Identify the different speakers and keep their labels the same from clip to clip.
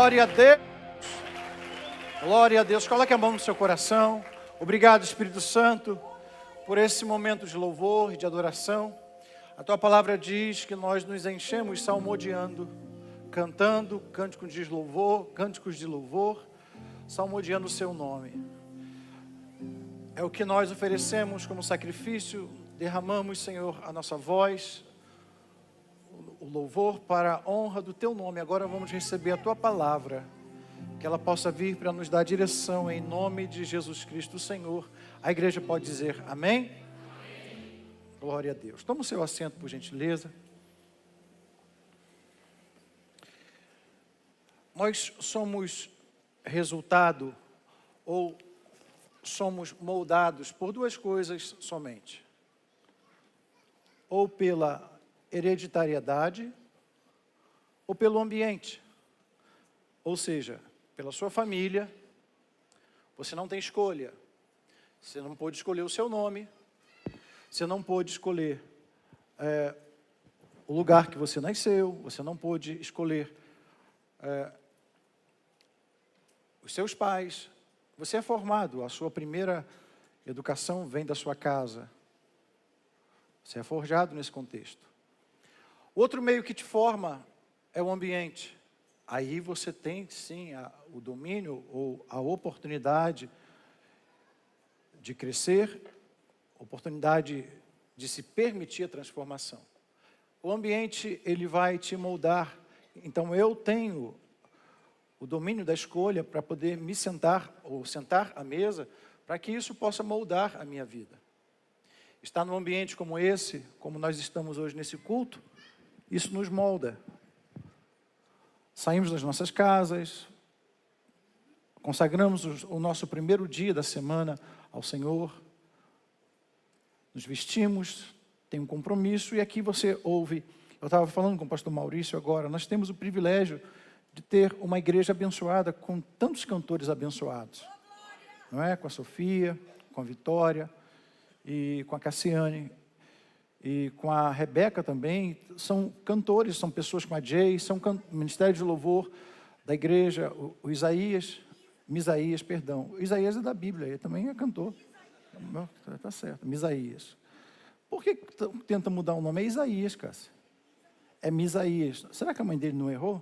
Speaker 1: Glória a Deus. Glória a Deus. Coloque a mão no seu coração. Obrigado, Espírito Santo, por esse momento de louvor e de adoração. A tua palavra diz que nós nos enchemos salmodiando, cantando cânticos de louvor, salmodiando o seu nome. É o que nós oferecemos como sacrifício, derramamos, Senhor, a nossa voz, o louvor para a honra do teu nome. Agora vamos receber a tua palavra, que ela possa vir para nos dar direção em nome de Jesus Cristo, o Senhor. A igreja pode dizer amém? Amém. Glória a Deus. Toma o seu assento, por gentileza. Nós somos resultado ou somos moldados por duas coisas somente. Ou pela hereditariedade ou pelo ambiente. Ou seja, pela sua família, você não tem escolha. Você não pôde escolher o seu nome, você não pôde escolher o lugar que você nasceu, você não pôde escolher os seus pais. Você é formado, a sua primeira educação vem da sua casa. Você é forjado nesse contexto. Outro meio que te forma é o ambiente. Aí você tem, sim, o domínio ou a oportunidade de crescer, oportunidade de se permitir a transformação. O ambiente, ele vai te moldar. Então, eu tenho o domínio da escolha para poder me sentar ou sentar à mesa, para que isso possa moldar a minha vida. Estar num ambiente como esse, como nós estamos hoje nesse culto, isso nos molda. Saímos das nossas casas, consagramos o nosso primeiro dia da semana ao Senhor, nos vestimos, tem um compromisso, e aqui você ouve, eu estava falando com o pastor Maurício agora, nós temos o privilégio de ter uma igreja abençoada com tantos cantores abençoados, não é? Com a Sofia, com a Vitória e com a Cassiane e com a Rebeca também, são cantores, são pessoas como a Jay, são ministério de louvor da igreja, o Isaías, perdão, o Isaías é da Bíblia, ele também é cantor, está certo, Misaías. Por que tenta mudar o nome? É Isaías, Cássia. É Misaías. Será que a mãe dele não errou?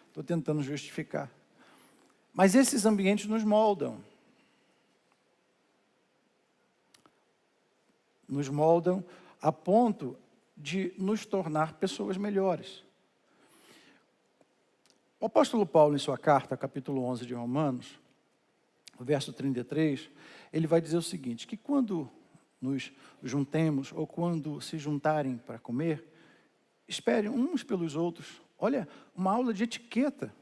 Speaker 1: Estou tentando justificar. Mas esses ambientes nos moldam. Nos moldam a ponto de nos tornar pessoas melhores. O apóstolo Paulo, em sua carta, capítulo 11 de Romanos, o verso 33, ele vai dizer o seguinte, que quando nos juntemos, ou quando se juntarem para comer, esperem uns pelos outros. Olha, uma aula de etiqueta.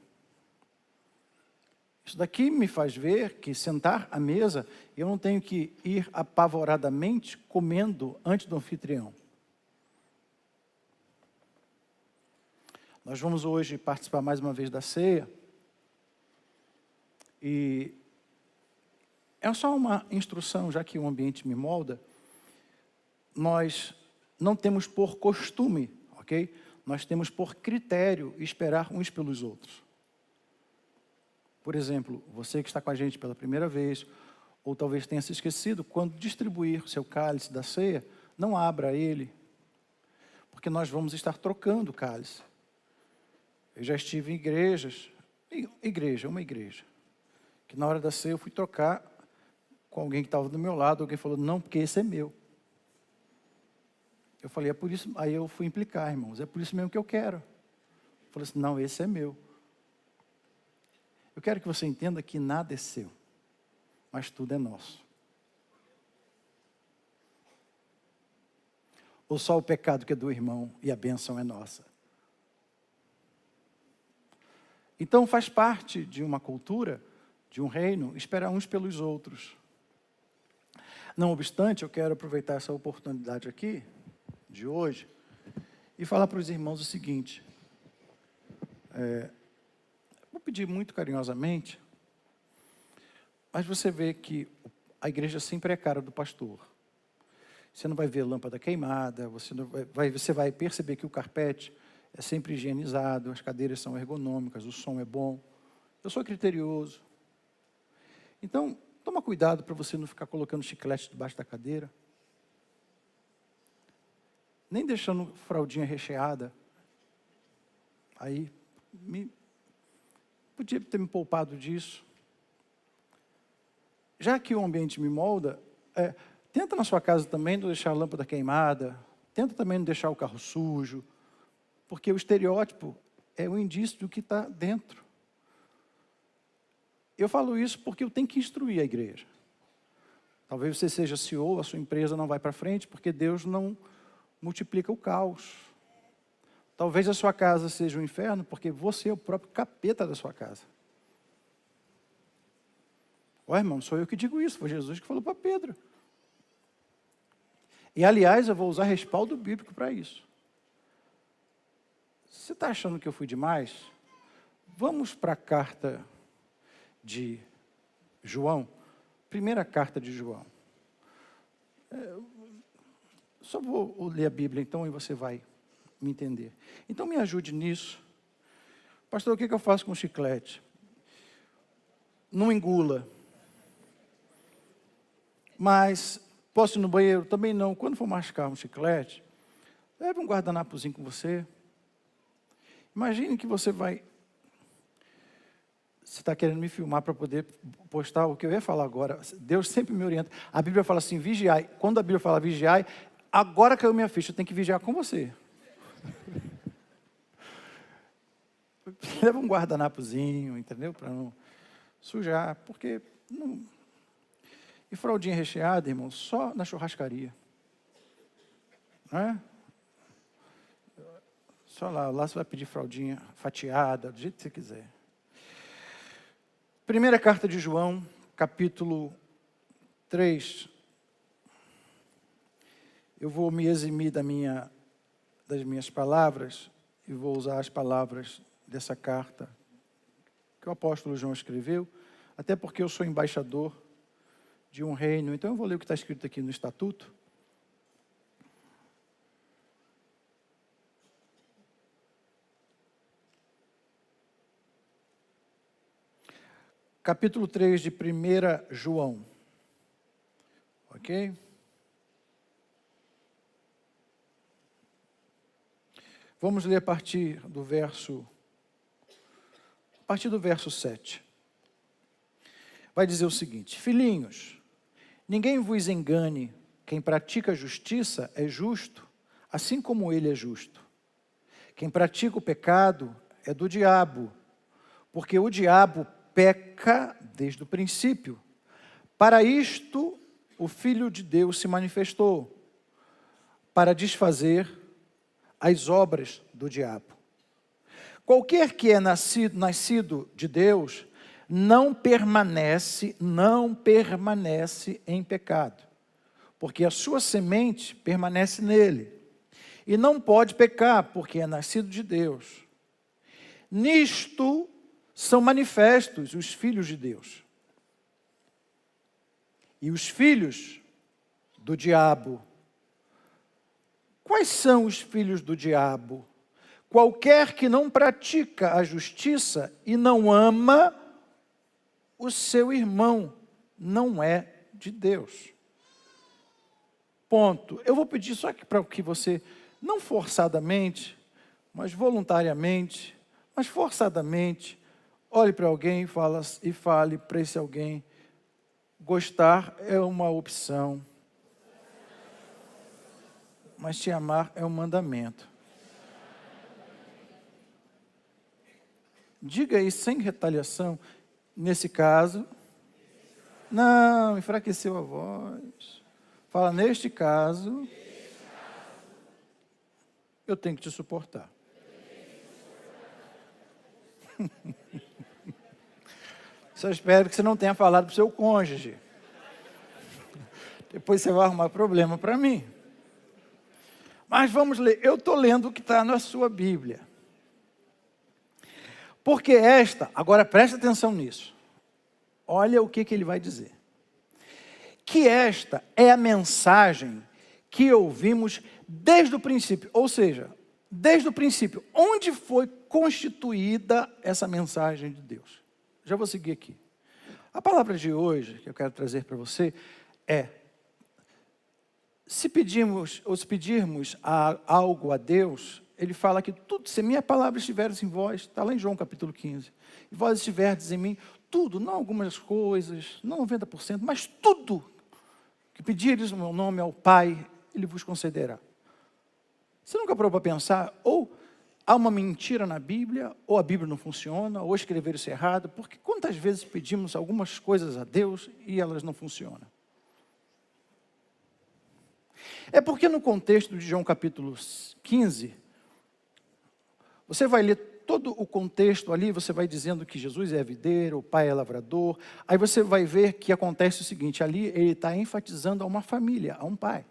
Speaker 1: Isso daqui me faz ver que sentar à mesa, eu não tenho que ir apavoradamente comendo antes do anfitrião. Nós vamos hoje participar mais uma vez da ceia. E é só uma instrução, já que o ambiente me molda. Nós não temos por costume, ok? Nós temos por critério esperar uns pelos outros. Por exemplo, você que está com a gente pela primeira vez, ou talvez tenha se esquecido, quando distribuir o seu cálice da ceia, não abra ele, porque nós vamos estar trocando o cálice. Eu já estive em uma igreja, que na hora da ceia eu fui trocar com alguém que estava do meu lado, alguém falou, não, porque esse é meu. Eu falei, é por isso, aí eu fui implicar, irmãos, é por isso mesmo que eu quero. Eu falei assim, não, esse é meu. Eu quero que você entenda que nada é seu, mas tudo é nosso. Ou só o pecado que é do irmão e a bênção é nossa. Então faz parte de uma cultura, de um reino, esperar uns pelos outros. Não obstante, eu quero aproveitar essa oportunidade aqui, de hoje, e falar para os irmãos o seguinte, vou pedir muito carinhosamente, mas você vê que a igreja sempre é a cara do pastor. Você não vai ver lâmpada queimada, você vai perceber que o carpete é sempre higienizado, as cadeiras são ergonômicas, o som é bom. Eu sou criterioso. Então, toma cuidado para você não ficar colocando chiclete debaixo da cadeira. Nem deixando fraldinha recheada. Aí, podia ter me poupado disso. Já que o ambiente me molda, tenta na sua casa também não deixar a lâmpada queimada, tenta também não deixar o carro sujo, porque o estereótipo é o indício do que está dentro. Eu falo isso porque eu tenho que instruir a igreja. Talvez você seja CEO, a sua empresa não vai para frente, porque Deus não multiplica o caos. Talvez a sua casa seja um inferno, porque você é o próprio capeta da sua casa. Ó, irmão, sou eu que digo isso, foi Jesus que falou para Pedro. E, aliás, eu vou usar respaldo bíblico para isso. Você está achando que eu fui demais? Vamos para a carta de João. Primeira carta de João. Só vou ler a Bíblia, então, e você vai me entender. Então, me ajude nisso. Pastor, o que eu faço com chiclete? Não engula. Mas, posso ir no banheiro? Também não. Quando for mascar um chiclete, leve um guardanapozinho com você. Imagine que você vai... Você está querendo me filmar para poder postar o que eu ia falar agora. Deus sempre me orienta. A Bíblia fala assim, vigiai. Quando a Bíblia fala vigiai, agora caiu minha ficha, eu tenho que vigiar com você. Leva um guardanapozinho, entendeu? Para não sujar, porque... não... E fraldinha recheada, irmão, só na churrascaria. Não é? Só lá você vai pedir fraldinha fatiada, do jeito que você quiser. Primeira carta de João, capítulo 3. Eu vou me eximir das minhas palavras e vou usar as palavras dessa carta que o apóstolo João escreveu, até porque eu sou embaixador de um reino. Então eu vou ler o que está escrito aqui no estatuto. Capítulo 3 de 1 João. Ok? Vamos ler a partir do verso 7. Vai dizer o seguinte: filhinhos, ninguém vos engane, quem pratica a justiça é justo, assim como ele é justo. Quem pratica o pecado é do diabo, porque o diabo peca desde o princípio. Para isto, o Filho de Deus se manifestou, para desfazer as obras do diabo. Qualquer que é nascido de Deus, não permanece em pecado, porque a sua semente permanece nele, e não pode pecar, porque é nascido de Deus. Nisto são manifestos os filhos de Deus e os filhos do diabo. Quais são os filhos do diabo? Qualquer que não pratica a justiça e não ama o seu irmão, não é de Deus. Ponto. Eu vou pedir só para que você, não forçadamente, mas voluntariamente, mas forçadamente, olhe para alguém e fale para esse alguém: gostar é uma opção, mas te amar é um mandamento. Diga aí sem retaliação, nesse caso, não, enfraqueceu a voz. Fala, neste caso, eu tenho que te suportar. Só espero que você não tenha falado para o seu cônjuge. Depois você vai arrumar problema para mim. Mas vamos ler. Eu estou lendo o que está na sua Bíblia. Porque agora presta atenção nisso. Olha o que ele vai dizer. Que esta é a mensagem que ouvimos desde o princípio. Ou seja, desde o princípio, onde foi constituída essa mensagem de Deus? Já vou seguir aqui. A palavra de hoje, que eu quero trazer para você, é: se pedirmos algo a Deus, Ele fala que tudo, se minha palavra estiver em vós, está lá em João capítulo 15, e vós estiverdes em mim, tudo, não algumas coisas, não 90%, mas tudo que pedires no meu nome ao Pai, Ele vos concederá. Você nunca parou para pensar, ou há uma mentira na Bíblia, ou a Bíblia não funciona, ou escrever isso errado, porque quantas vezes pedimos algumas coisas a Deus e elas não funcionam? É porque no contexto de João capítulo 15, você vai ler todo o contexto ali, você vai dizendo que Jesus é videiro, o Pai é lavrador, aí você vai ver que acontece o seguinte, ali ele está enfatizando a uma família, a um pai.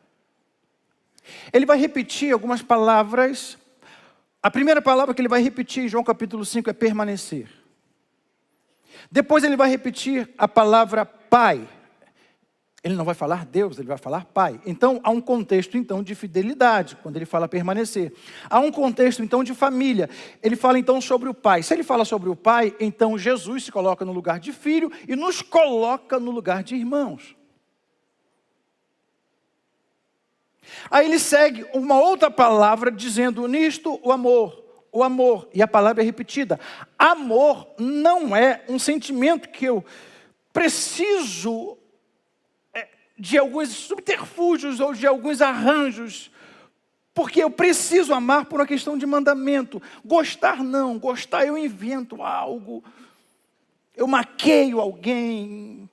Speaker 1: Ele vai repetir algumas palavras. A primeira palavra que ele vai repetir em João capítulo 5 é permanecer. Depois ele vai repetir a palavra Pai. Ele não vai falar Deus, ele vai falar Pai. Então, há um contexto, então, de fidelidade, quando ele fala permanecer. Há um contexto, então, de família. Ele fala, então, sobre o Pai. Se ele fala sobre o Pai, então Jesus se coloca no lugar de filho e nos coloca no lugar de irmãos. Aí ele segue uma outra palavra dizendo nisto o amor, e a palavra é repetida. Amor não é um sentimento que eu preciso de alguns subterfúgios ou de alguns arranjos, porque eu preciso amar por uma questão de mandamento. Gostar não, gostar eu invento algo, eu maqueio alguém,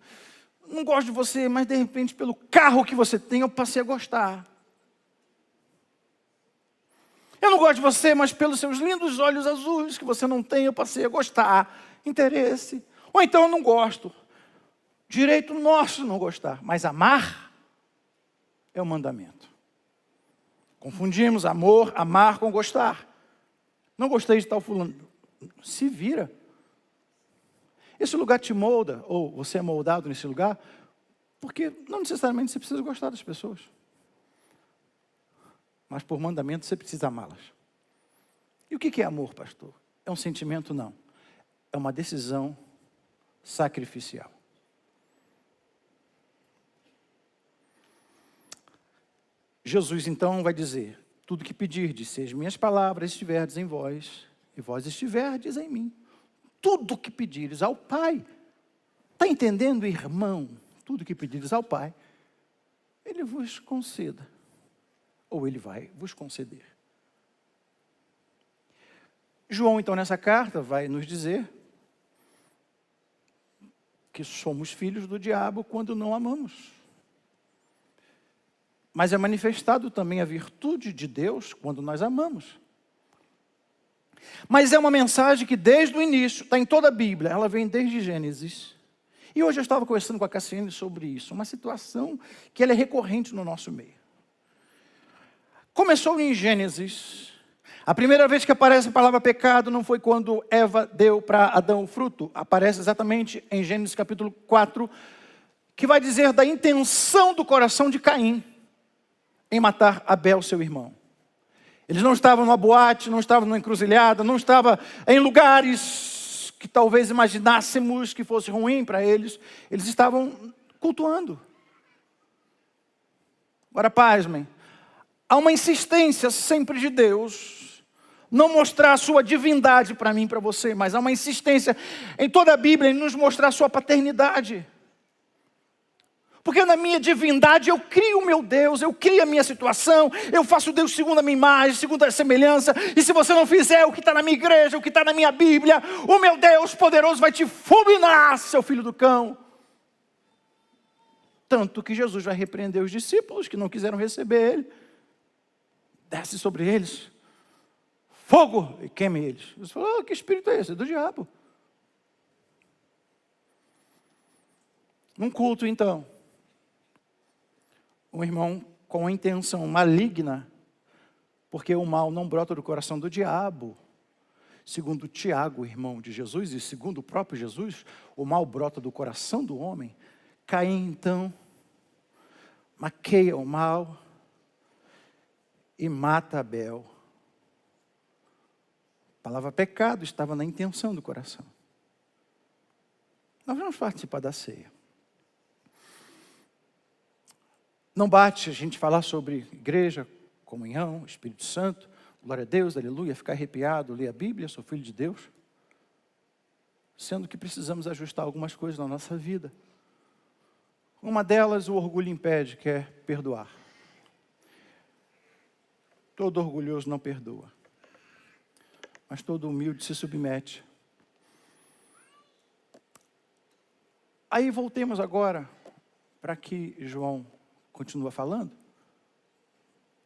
Speaker 1: não gosto de você, mas de repente pelo carro que você tem eu passei a gostar. Eu não gosto de você, mas pelos seus lindos olhos azuis que você não tem, eu passei a gostar. Interesse. Ou então eu não gosto. Direito nosso não gostar. Mas amar é o mandamento. Confundimos amar com gostar. Não gostei de tal fulano. Se vira. Esse lugar te molda, ou você é moldado nesse lugar, porque não necessariamente você precisa gostar das pessoas. Mas por mandamento você precisa amá-las. E o que é amor, pastor? É um sentimento? Não. É uma decisão sacrificial. Jesus então vai dizer, tudo que pedirdes, se as minhas palavras estiverdes em vós, e vós estiverdes em mim. Tudo que pedires ao Pai. Está entendendo, irmão? Tudo que pedires ao Pai, Ele vos conceda. Ou Ele vai vos conceder. João, então, nessa carta, vai nos dizer que somos filhos do diabo quando não amamos. Mas é manifestado também a virtude de Deus quando nós amamos. Mas é uma mensagem que desde o início, está em toda a Bíblia, ela vem desde Gênesis. E hoje eu estava conversando com a Cassiane sobre isso, uma situação que ela é recorrente no nosso meio. Começou em Gênesis. A primeira vez que aparece a palavra pecado não foi quando Eva deu para Adão o fruto. Aparece exatamente em Gênesis capítulo 4, que vai dizer da intenção do coração de Caim em matar Abel, seu irmão. Eles não estavam numa boate, não estavam numa encruzilhada, não estavam em lugares que talvez imaginássemos que fosse ruim para eles. Eles estavam cultuando. Agora, pasmem. Há uma insistência sempre de Deus, não mostrar a sua divindade para mim e para você, mas há uma insistência em toda a Bíblia em nos mostrar a sua paternidade. Porque na minha divindade eu crio o meu Deus, eu crio a minha situação, eu faço Deus segundo a minha imagem, segundo a semelhança, e se você não fizer o que está na minha igreja, o que está na minha Bíblia, o meu Deus poderoso vai te fulminar, seu filho do cão. Tanto que Jesus vai repreender os discípulos que não quiseram receber Ele. Desce sobre eles fogo e queime eles. Você falou, que espírito é esse? É do diabo. Num culto, então, um irmão com a intenção maligna, porque o mal não brota do coração do diabo. Segundo Tiago, irmão de Jesus, e segundo o próprio Jesus, o mal brota do coração do homem. Caim, então, maqueia o mal e mata Abel. palavra pecado estava na intenção do coração. Nós vamos participar da ceia. Não bate a gente falar sobre igreja, comunhão, Espírito Santo, glória a Deus, aleluia, ficar arrepiado, ler a Bíblia, sou filho de Deus. Sendo que precisamos ajustar algumas coisas na nossa vida. Uma delas, o orgulho impede, que é perdoar. Todo orgulhoso não perdoa, mas todo humilde se submete. Aí voltemos agora para que João continua falando.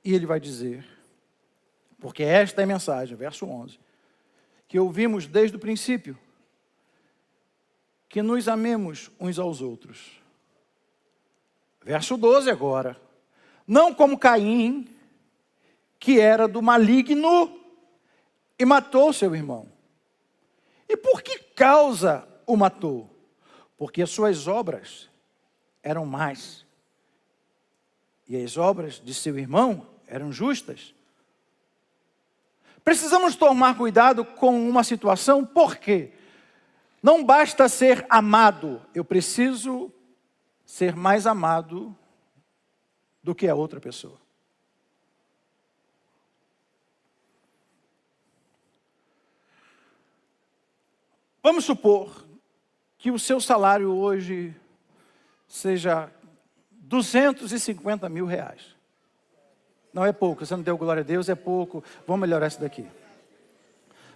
Speaker 1: E ele vai dizer, porque esta é a mensagem, verso 11, que ouvimos desde o princípio, que nos amemos uns aos outros. Verso 12 agora. Não como Caim, que era do maligno e matou seu irmão. E por que causa o matou? Porque as suas obras eram más. E as obras de seu irmão eram justas. Precisamos tomar cuidado com uma situação, porque não basta ser amado, eu preciso ser mais amado do que a outra pessoa. Vamos supor que o seu salário hoje seja 250 mil reais. Não é pouco, você não deu glória a Deus, é pouco. Vamos melhorar isso daqui.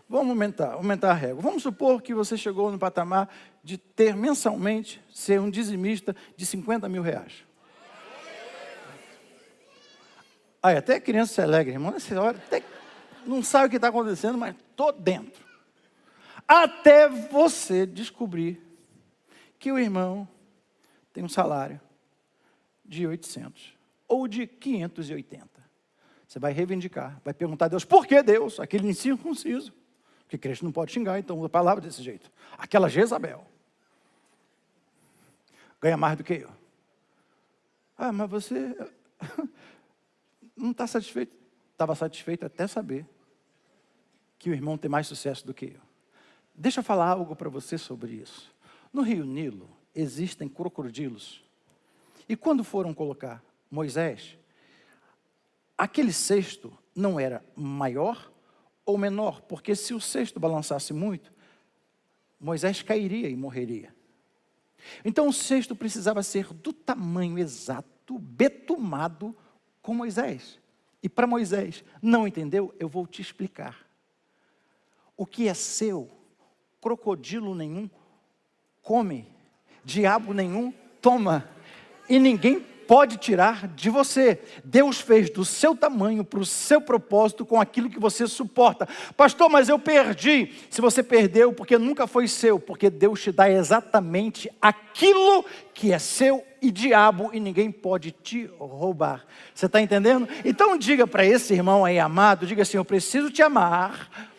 Speaker 1: Vamos aumentar a régua. Vamos supor que você chegou no patamar de ter mensalmente, ser um dizimista de 50 mil reais. Aí, até a criança se alegra, irmão. Nessa hora, até não sabe o que está acontecendo, mas estou dentro. Até você descobrir que o irmão tem um salário de 800 ou de 580. Você vai reivindicar, vai perguntar a Deus, por que Deus? Aquele incircunciso. Porque crente não pode xingar, então a palavra desse jeito. Aquela Jezabel ganha mais do que eu. Ah, mas você não está satisfeito? Estava satisfeito até saber que o irmão tem mais sucesso do que eu. Deixa eu falar algo para você sobre isso. No Rio Nilo existem crocodilos. E quando foram colocar Moisés, aquele cesto não era maior ou menor, porque se o cesto balançasse muito, Moisés cairia e morreria. Então o cesto precisava ser do tamanho exato, betumado com Moisés. E para Moisés, não entendeu? Eu vou te explicar. O que é seu, crocodilo nenhum come, diabo nenhum toma, e ninguém pode tirar de você. Deus fez do seu tamanho para o seu propósito com aquilo que você suporta. Pastor, mas eu perdi. Se você perdeu, porque nunca foi seu, porque Deus te dá exatamente aquilo que é seu e diabo, e ninguém pode te roubar. Você está entendendo? Então diga para esse irmão aí amado, diga assim, eu preciso te amar,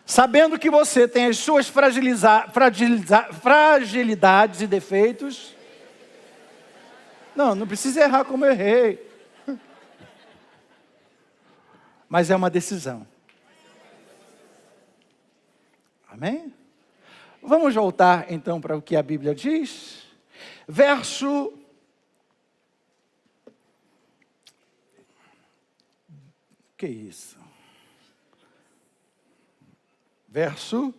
Speaker 1: sabendo que você tem as suas fragilidades e defeitos. Não precisa errar como eu errei. Mas é uma decisão. Amém? Vamos voltar então para o que a Bíblia diz. Verso... Que isso? Verso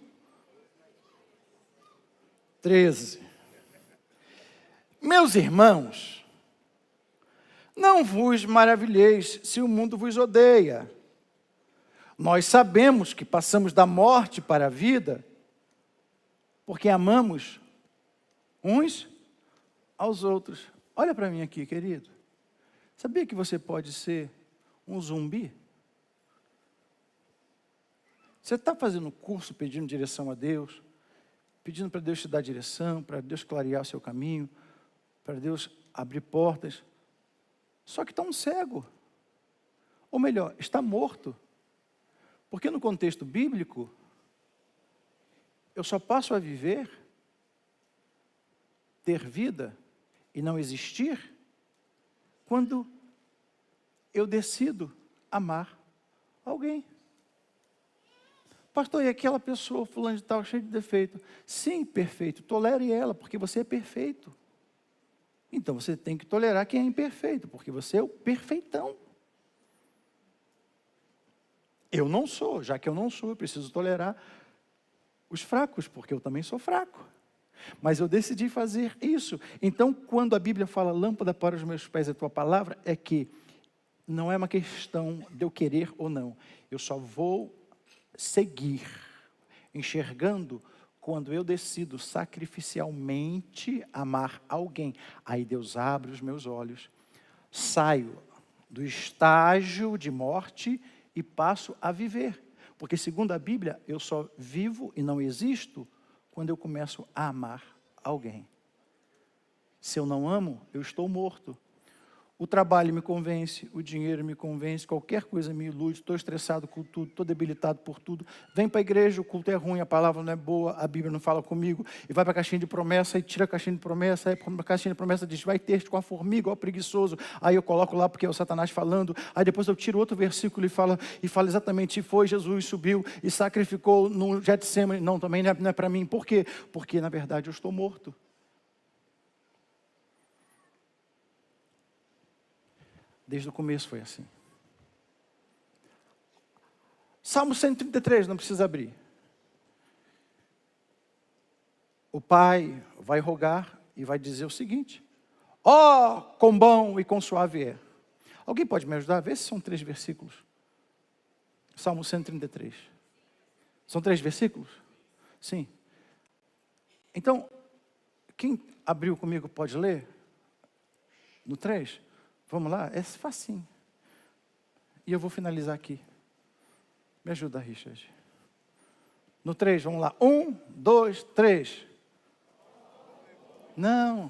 Speaker 1: 13. Meus irmãos, não vos maravilheis se o mundo vos odeia. Nós sabemos que passamos da morte para a vida, porque amamos uns aos outros. Olha para mim aqui, querido. Sabia que você pode ser um zumbi? Você está fazendo curso pedindo direção a Deus, pedindo para Deus te dar direção, para Deus clarear o seu caminho, para Deus abrir portas. Só que está um cego. Ou melhor, está morto. Porque no contexto bíblico, eu só passo a viver, ter vida e não existir, quando eu decido amar alguém. Pastor, e aquela pessoa, fulano de tal, cheio de defeito? Sim, perfeito. Tolere ela, porque você é perfeito. Então você tem que tolerar quem é imperfeito, porque você é o perfeitão. Eu não sou, já que eu não sou, eu preciso tolerar os fracos, porque eu também sou fraco. Mas eu decidi fazer isso. Então, quando a Bíblia fala, lâmpada para os meus pés é a tua palavra, é que não é uma questão de eu querer ou não. Eu só vou seguir, enxergando quando eu decido sacrificialmente amar alguém. Aí Deus abre os meus olhos, saio do estágio de morte e passo a viver. Porque segundo a Bíblia, eu só vivo e não existo quando eu começo a amar alguém. Se eu não amo, eu estou morto. O trabalho me convence, o dinheiro me convence, qualquer coisa me ilude, estou estressado com tudo, estou debilitado por tudo. Vem para a igreja, o culto é ruim, a palavra não é boa, a Bíblia não fala comigo, e vai para a caixinha de promessa, e tira a caixinha de promessa, aí a caixinha de promessa diz, vai ter com a formiga, ó preguiçoso. Aí eu coloco lá porque é o Satanás falando, aí depois eu tiro outro versículo e fala exatamente, e foi Jesus, subiu e sacrificou no Getsemane. Não, também não é para mim. Por quê? Porque na verdade eu estou morto. Desde o começo foi assim. Salmo 133, não precisa abrir. O pai vai rogar e vai dizer o seguinte: ó, quão bom e quão suave é. Alguém pode me ajudar? Vê se são 3 versículos. Salmo 133. São 3 versículos? Sim. Então, quem abriu comigo pode ler? No 3? Vamos lá? É facinho. E eu vou finalizar aqui. Me ajuda, Richard. No 3, vamos lá. 1, 2, 3. Não.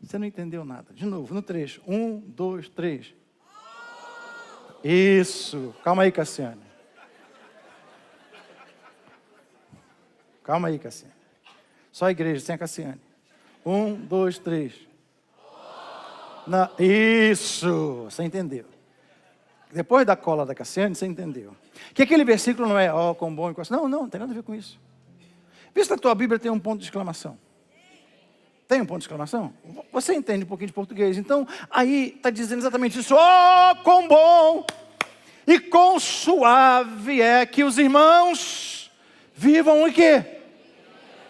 Speaker 1: Você não entendeu nada. De novo, no 3. 1, 2, 3. Isso. Calma aí, Cassiane. Calma aí, Cassiane. Só a igreja, sem a Cassiane. 1, 2, 3. Isso, você entendeu. Depois da cola da Cassiane, você entendeu. Que aquele versículo não é, ó, quão bom e quão... Não tem nada a ver com isso. Vista a tua Bíblia tem um ponto de exclamação. Tem um ponto de exclamação? Você entende um pouquinho de português. Então, aí está dizendo exatamente isso. Ó, quão bom e quão suave é que os irmãos vivam o quê?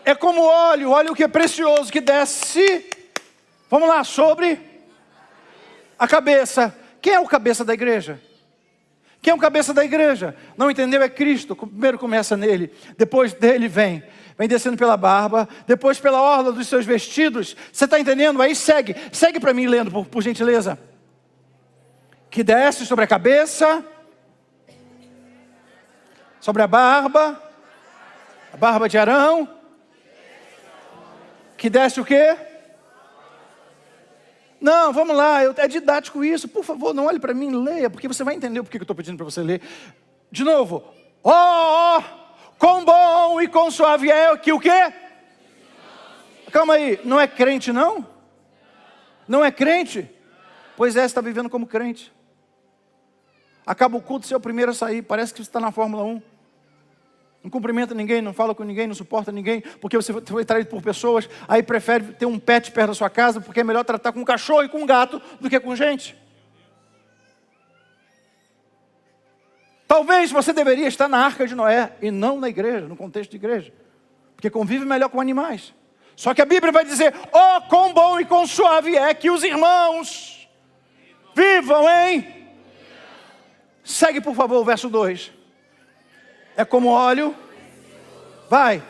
Speaker 1: É como óleo que é precioso, que desce, vamos lá, sobre a cabeça. Quem é o cabeça da igreja? Quem é o cabeça da igreja? Não entendeu? É Cristo. Primeiro começa nele, depois dele vem descendo pela barba, depois pela orla dos seus vestidos. Você está entendendo? Aí segue para mim lendo, por gentileza. Que desce sobre a cabeça, sobre a barba de Arão. Que desce o quê? Não, vamos lá, é didático isso. Por favor, não olhe para mim, leia, porque você vai entender por que eu estou pedindo para você ler. De novo. Ó, quão bom e quão suave é que o quê? Calma aí, não é crente não? Não é crente? Pois é, você está vivendo como crente. Acaba o culto, você é o primeiro a sair, parece que você está na Fórmula 1. Não cumprimenta ninguém, não fala com ninguém, não suporta ninguém, porque você foi traído por pessoas, aí prefere ter um pet perto da sua casa, porque é melhor tratar com um cachorro e com um gato do que com gente. Talvez você deveria estar na Arca de Noé e não na igreja, no contexto de igreja, porque convive melhor com animais. Só que a Bíblia vai dizer, ó, quão bom e quão suave é que os irmãos vivam, hein? Segue, por favor, o verso 2. É como óleo. Vai.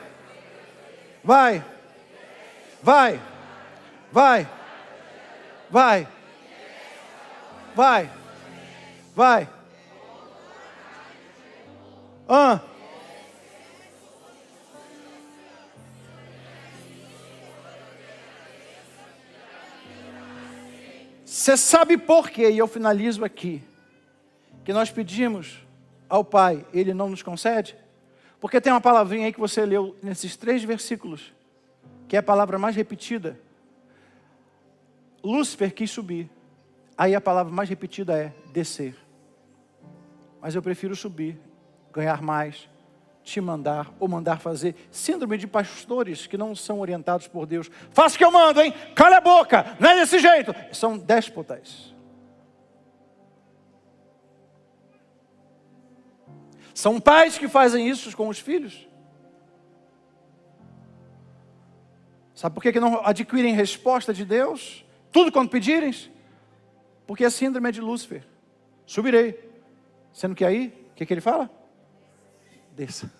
Speaker 1: Você sabe por quê? E eu finalizo aqui. Que nós pedimos ao Pai, Ele não nos concede? Porque tem uma palavrinha aí que você leu nesses 3 versículos, que é a palavra mais repetida. Lúcifer quis subir. Aí a palavra mais repetida é descer. mas eu prefiro subir, ganhar mais, te mandar ou mandar fazer. Síndrome de pastores que não são orientados por Deus. Faça o que eu mando, hein? Cala a boca, não é desse jeito. São déspotas. São pais que fazem isso com os filhos. Sabe por que não adquirem resposta de Deus? Tudo quanto pedirem? Porque a síndrome é de Lúcifer. Subirei. Sendo que aí, o que ele fala? Desça.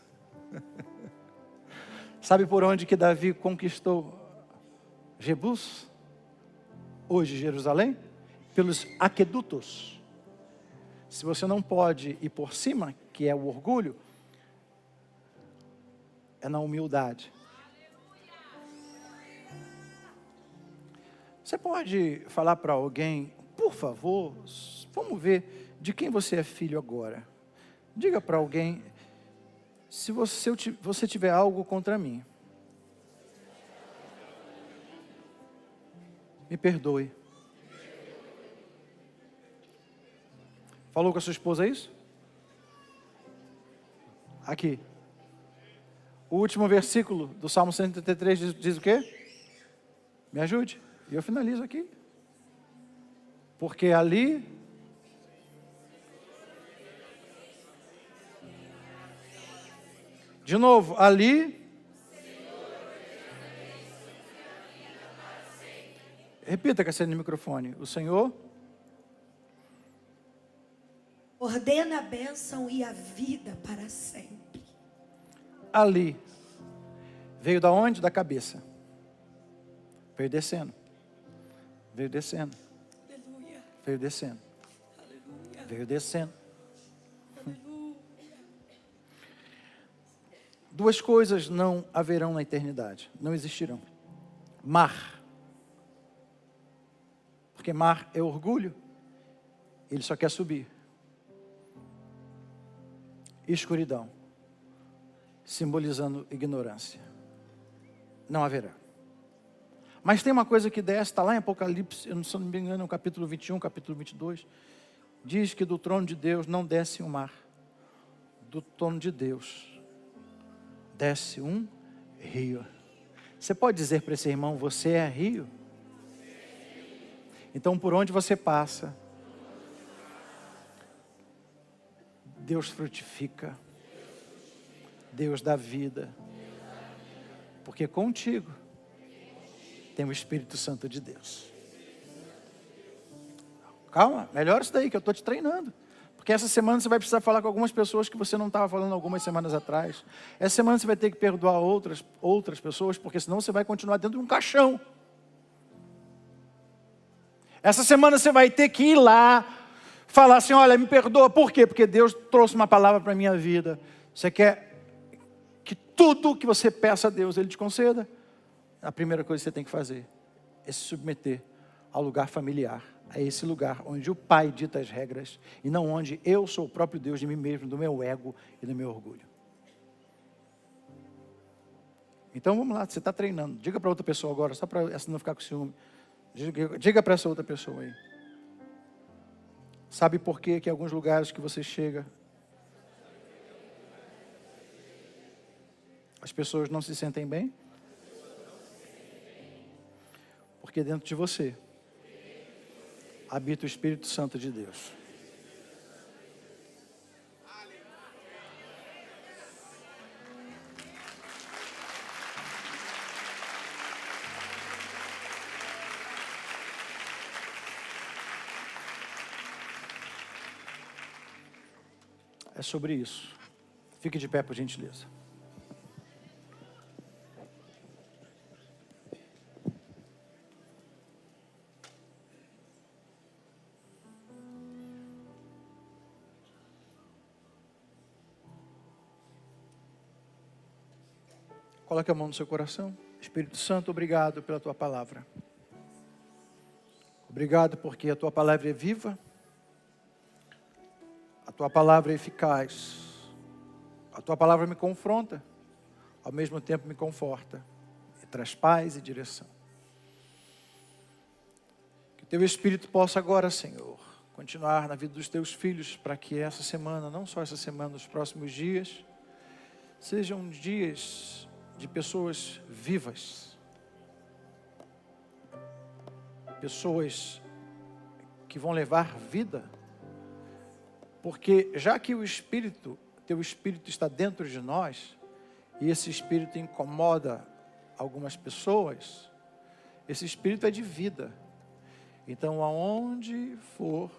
Speaker 1: Sabe por onde que Davi conquistou Jebus? Hoje Jerusalém? Pelos aquedutos. Se você não pode ir por cima, que é o orgulho, é na humildade. Você pode falar para alguém, por favor, vamos ver de quem você é filho agora. Diga para alguém, se você tiver algo contra mim, me perdoe. Falou com a sua esposa isso? Aqui. O último versículo do Salmo 133 diz o quê? Me ajude. E eu finalizo aqui. Porque ali... De novo, ali... Repita, Cassiane, no microfone. O Senhor...
Speaker 2: ordena a bênção e a vida para sempre.
Speaker 1: Ali. Veio da onde? Da cabeça. Veio descendo. Veio descendo.
Speaker 2: Aleluia.
Speaker 1: Veio descendo.
Speaker 2: Aleluia.
Speaker 1: Veio descendo.
Speaker 2: Aleluia.
Speaker 1: Duas coisas não haverão na eternidade. Não existirão. Mar. Porque mar é orgulho. Ele só quer subir. Escuridão. Simbolizando ignorância. Não haverá. Mas tem uma coisa que desce, está lá em Apocalipse, eu não me engano, no capítulo 21, capítulo 22, diz que do trono de Deus não desce um mar. Do trono de Deus desce um rio. Você pode dizer para esse irmão, você é rio? Então por onde você passa, Deus frutifica. Deus dá vida. Porque contigo tem o Espírito Santo de Deus. Calma, melhora isso daí que eu estou te treinando. Porque essa semana você vai precisar falar com algumas pessoas que você não estava falando algumas semanas atrás. Essa semana você vai ter que perdoar outras pessoas, porque senão você vai continuar dentro de um caixão. Essa semana você vai ter que ir lá, falar assim, olha, me perdoa. Por quê? Porque Deus trouxe uma palavra para a minha vida. Você quer que tudo que você peça a Deus, Ele te conceda? A primeira coisa que você tem que fazer é se submeter ao lugar familiar. A esse lugar onde o Pai dita as regras e não onde eu sou o próprio Deus de mim mesmo, do meu ego e do meu orgulho. Então vamos lá, você está treinando. Diga para outra pessoa agora, só para essa não ficar com ciúme. Diga para essa outra pessoa aí. Sabe por quê que em alguns lugares que você chega, as pessoas não se sentem bem? Porque dentro de você habita o Espírito Santo de Deus. É sobre isso. Fique de pé, por gentileza. Coloque a mão no seu coração. Espírito Santo, obrigado pela tua palavra. Obrigado porque a tua palavra é viva. A tua palavra é eficaz. A tua palavra me confronta. Ao mesmo tempo me conforta. E traz paz e direção. Que teu Espírito possa agora, Senhor, continuar na vida dos teus filhos, para que essa semana, não só essa semana, os próximos dias, sejam dias de pessoas vivas, pessoas que vão levar vida, porque já que teu Espírito está dentro de nós, e esse Espírito incomoda algumas pessoas, esse Espírito é de vida. Então, aonde for,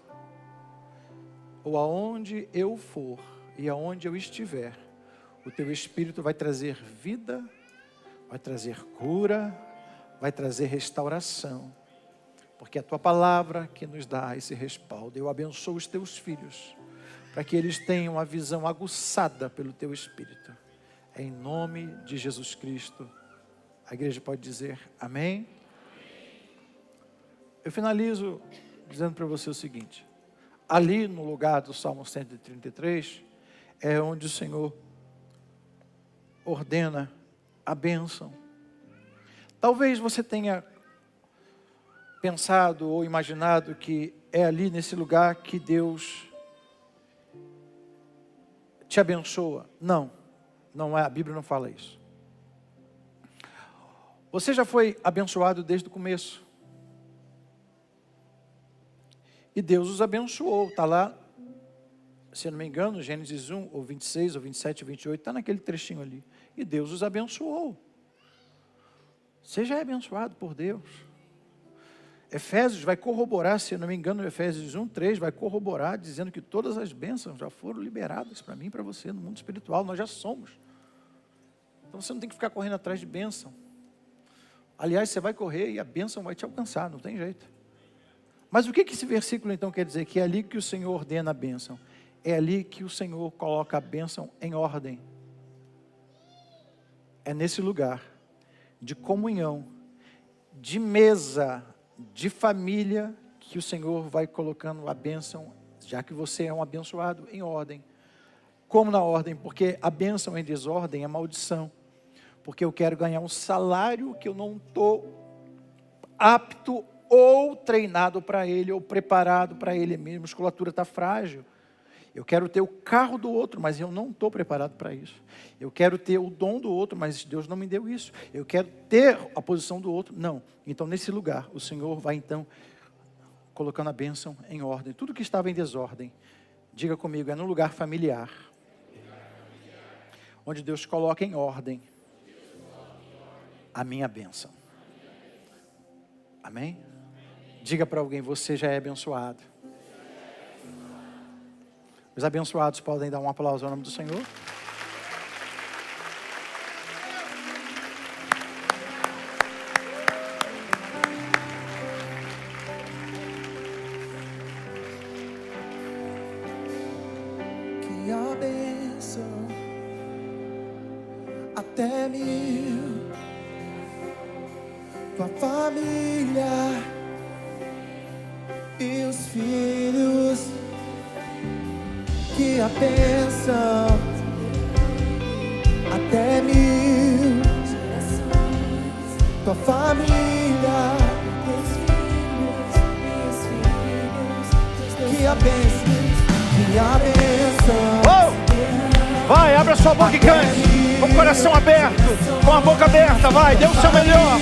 Speaker 1: ou aonde eu for, e aonde eu estiver, o teu Espírito vai trazer vida, vai trazer cura, vai trazer restauração, porque é a tua palavra que nos dá esse respaldo. Eu abençoo os teus filhos, para que eles tenham a visão aguçada pelo teu Espírito. Em nome de Jesus Cristo. A igreja pode dizer amém? Eu finalizo dizendo para você o seguinte: ali no lugar do Salmo 133, é onde o Senhor ordena a bênção. Talvez você tenha pensado ou imaginado que é ali nesse lugar que Deus te abençoa. Não, não é, a Bíblia não fala isso. Você já foi abençoado desde o começo. E Deus os abençoou, está lá, se eu não me engano, Gênesis 1, ou 26, ou 27, ou 28, está naquele trechinho ali. E Deus os abençoou. Você já é abençoado por Deus. Efésios vai corroborar, se eu não me engano, Efésios 1, 3, vai corroborar, dizendo que todas as bênçãos já foram liberadas para mim e para você no mundo espiritual, nós já somos. Então você não tem que ficar correndo atrás de bênção. Aliás, você vai correr e a bênção vai te alcançar, não tem jeito. Mas o que esse versículo então quer dizer? Que é ali que o Senhor ordena a bênção. É ali que o Senhor coloca a bênção em ordem. É nesse lugar de comunhão, de mesa, de família, que o Senhor vai colocando a bênção, já que você é um abençoado, em ordem. Como na ordem? Porque a bênção em desordem é maldição. Porque eu quero ganhar um salário que eu não estou apto ou treinado para ele, ou preparado para ele. A minha musculatura está frágil. Eu quero ter o carro do outro, mas eu não estou preparado para isso. Eu quero ter o dom do outro, mas Deus não me deu isso. Eu quero ter a posição do outro. Não. Então, nesse lugar, o Senhor vai então colocando a bênção em ordem. Tudo que estava em desordem, diga comigo, é no lugar familiar. Onde Deus coloca em ordem a minha bênção. Amém? Diga para alguém, você já é abençoado. Os abençoados podem dar um aplauso ao nome do Senhor.
Speaker 3: Que a bênção até 1000, tua família e os filhos, que a bênção até 1000, tua família, que a bênção,
Speaker 1: Vai, abre a sua boca e cante, com o coração aberto, com a boca aberta, vai, dê o seu melhor.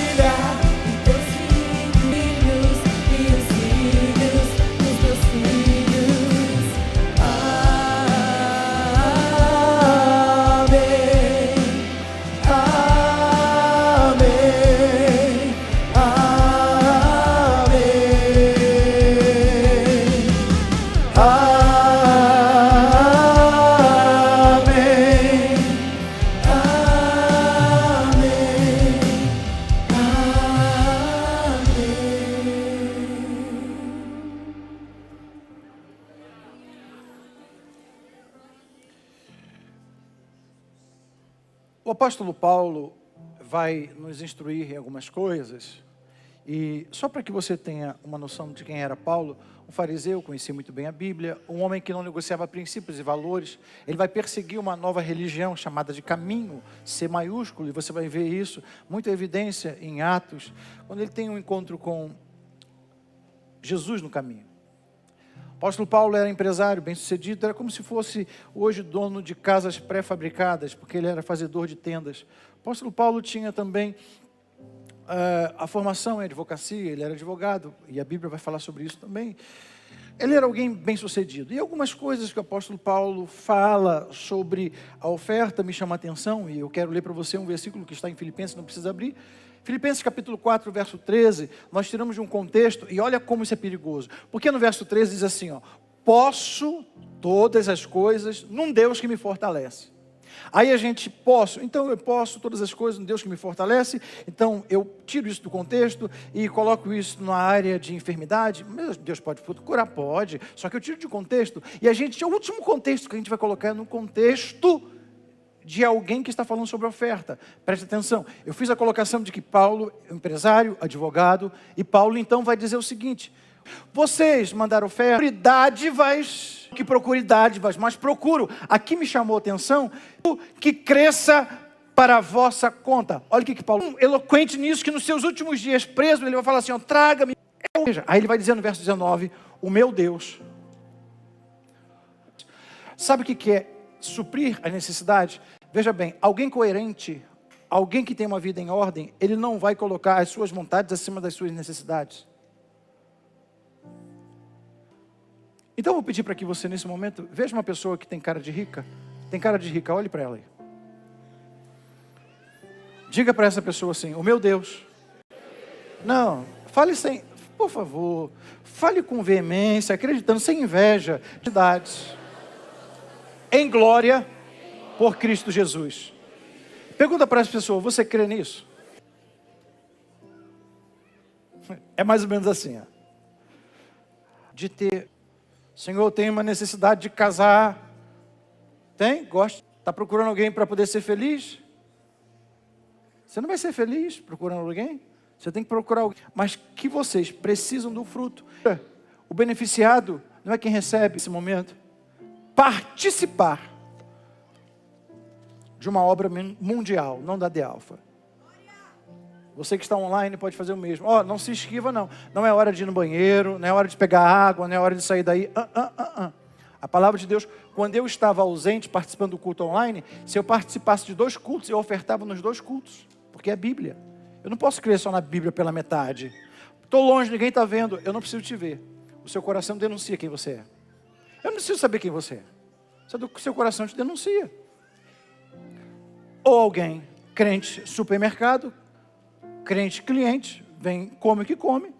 Speaker 1: O apóstolo Paulo vai nos instruir em algumas coisas, e só para que você tenha uma noção de quem era Paulo, um fariseu, conhecia muito bem a Bíblia, um homem que não negociava princípios e valores. Ele vai perseguir uma nova religião chamada de caminho, C maiúsculo, e você vai ver isso, muita evidência em Atos, quando ele tem um encontro com Jesus no caminho. O apóstolo Paulo era empresário, bem-sucedido, era como se fosse hoje dono de casas pré-fabricadas, porque ele era fazedor de tendas. O apóstolo Paulo tinha também a formação em advocacia, ele era advogado, e a Bíblia vai falar sobre isso também. Ele era alguém bem-sucedido. E algumas coisas que o apóstolo Paulo fala sobre a oferta me chamam a atenção, e eu quero ler para você um versículo que está em Filipenses, não precisa abrir. Filipenses capítulo 4, verso 13, nós tiramos de um contexto, e olha como isso é perigoso. Porque no verso 13 diz assim, ó, posso todas as coisas num Deus que me fortalece. Aí a gente, então eu posso todas as coisas no Deus que me fortalece, então eu tiro isso do contexto e coloco isso na área de enfermidade. Mas Deus pode curar? Pode, só que eu tiro de contexto, e o último contexto que a gente vai colocar é no contexto de alguém que está falando sobre oferta. Preste atenção, eu fiz a colocação de que Paulo é empresário, advogado, e Paulo então vai dizer o seguinte, vocês mandaram oferta, dádivas, que procure dádivas, mas procuro, aqui me chamou a atenção, que cresça para a vossa conta. Olha o que Paulo, eloquente nisso, que nos seus últimos dias preso, ele vai falar assim, ó, traga-me, aí ele vai dizer no verso 19, o meu Deus. Sabe o que é suprir a necessidade? Veja bem, alguém coerente, alguém que tem uma vida em ordem, ele não vai colocar as suas vontades acima das suas necessidades. Então eu vou pedir para que você nesse momento, veja uma pessoa que tem cara de rica, olhe para ela aí. Diga para essa pessoa assim, o meu Deus. Não, fale sem, por favor, fale com veemência, acreditando, sem inveja, de idades. Em glória, por Cristo Jesus. Pergunta para essa pessoa, você crê nisso? É mais ou menos assim, ó. De ter, Senhor, eu tenho uma necessidade de casar. Tem? Gosta? Está procurando alguém para poder ser feliz? Você não vai ser feliz procurando alguém? Você tem que procurar alguém. Mas que vocês precisam do fruto. O beneficiado não é quem recebe esse momento. Participar de uma obra mundial, não da De Alfa. Você que está online pode fazer o mesmo. Não se esquiva não. Não é hora de ir no banheiro, não é hora de pegar água, não é hora de sair daí. A palavra de Deus, quando eu estava ausente, participando do culto online, se eu participasse de 2 cultos, eu ofertava nos 2 cultos. Porque é Bíblia. Eu não posso crer só na Bíblia pela metade. Estou longe, ninguém está vendo. Eu não preciso te ver. O seu coração denuncia quem você é. Eu não preciso saber quem você é. O seu coração te denuncia. Ou alguém, crente supermercado, crente cliente, vem, come o que come,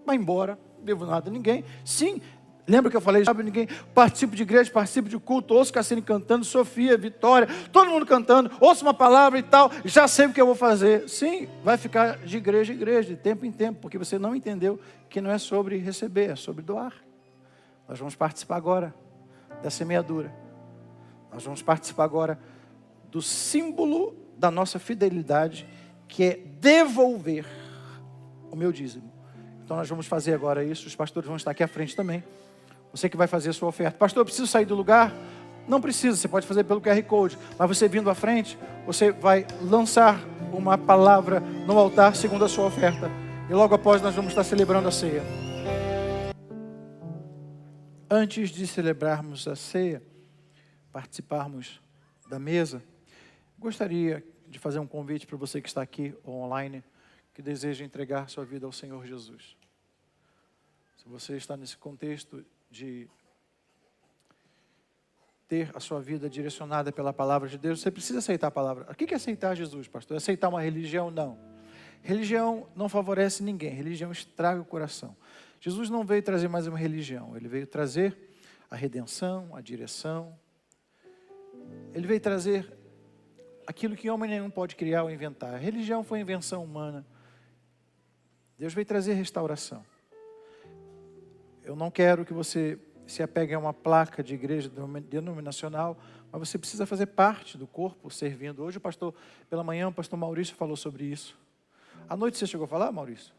Speaker 1: vai embora, não devo nada a ninguém. Sim, lembra que eu falei, sabe ninguém, participo de igreja, participo de culto, ouço Cassini cantando, Sofia, Vitória, todo mundo cantando, ouço uma palavra e tal, já sei o que eu vou fazer. Sim, vai ficar de igreja em igreja, de tempo em tempo, porque você não entendeu que não é sobre receber, é sobre doar. Nós vamos participar agora da semeadura. Nós vamos participar agora do símbolo da nossa fidelidade, que é devolver o meu dízimo. Então nós vamos fazer agora isso, os pastores vão estar aqui à frente também. Você que vai fazer a sua oferta. Pastor, eu preciso sair do lugar? Não precisa, você pode fazer pelo QR Code. Mas você vindo à frente, você vai lançar uma palavra no altar segundo a sua oferta. E logo após nós vamos estar celebrando a ceia. Antes de celebrarmos a ceia, participarmos da mesa, gostaria de fazer um convite para você que está aqui online, que deseja entregar sua vida ao Senhor Jesus. Se você está nesse contexto de ter a sua vida direcionada pela palavra de Deus, você precisa aceitar a palavra. O que é aceitar Jesus, pastor? Aceitar uma religião? Não. Religião não favorece ninguém, religião estraga o coração. Jesus não veio trazer mais uma religião, ele veio trazer a redenção, a direção. Ele veio trazer aquilo que homem nenhum pode criar ou inventar. A religião foi invenção humana. Deus veio trazer restauração. Eu não quero que você se apegue a uma placa de igreja denominacional, mas você precisa fazer parte do corpo, servindo. Hoje pela manhã, o pastor Maurício falou sobre isso. À noite você chegou a falar, Maurício?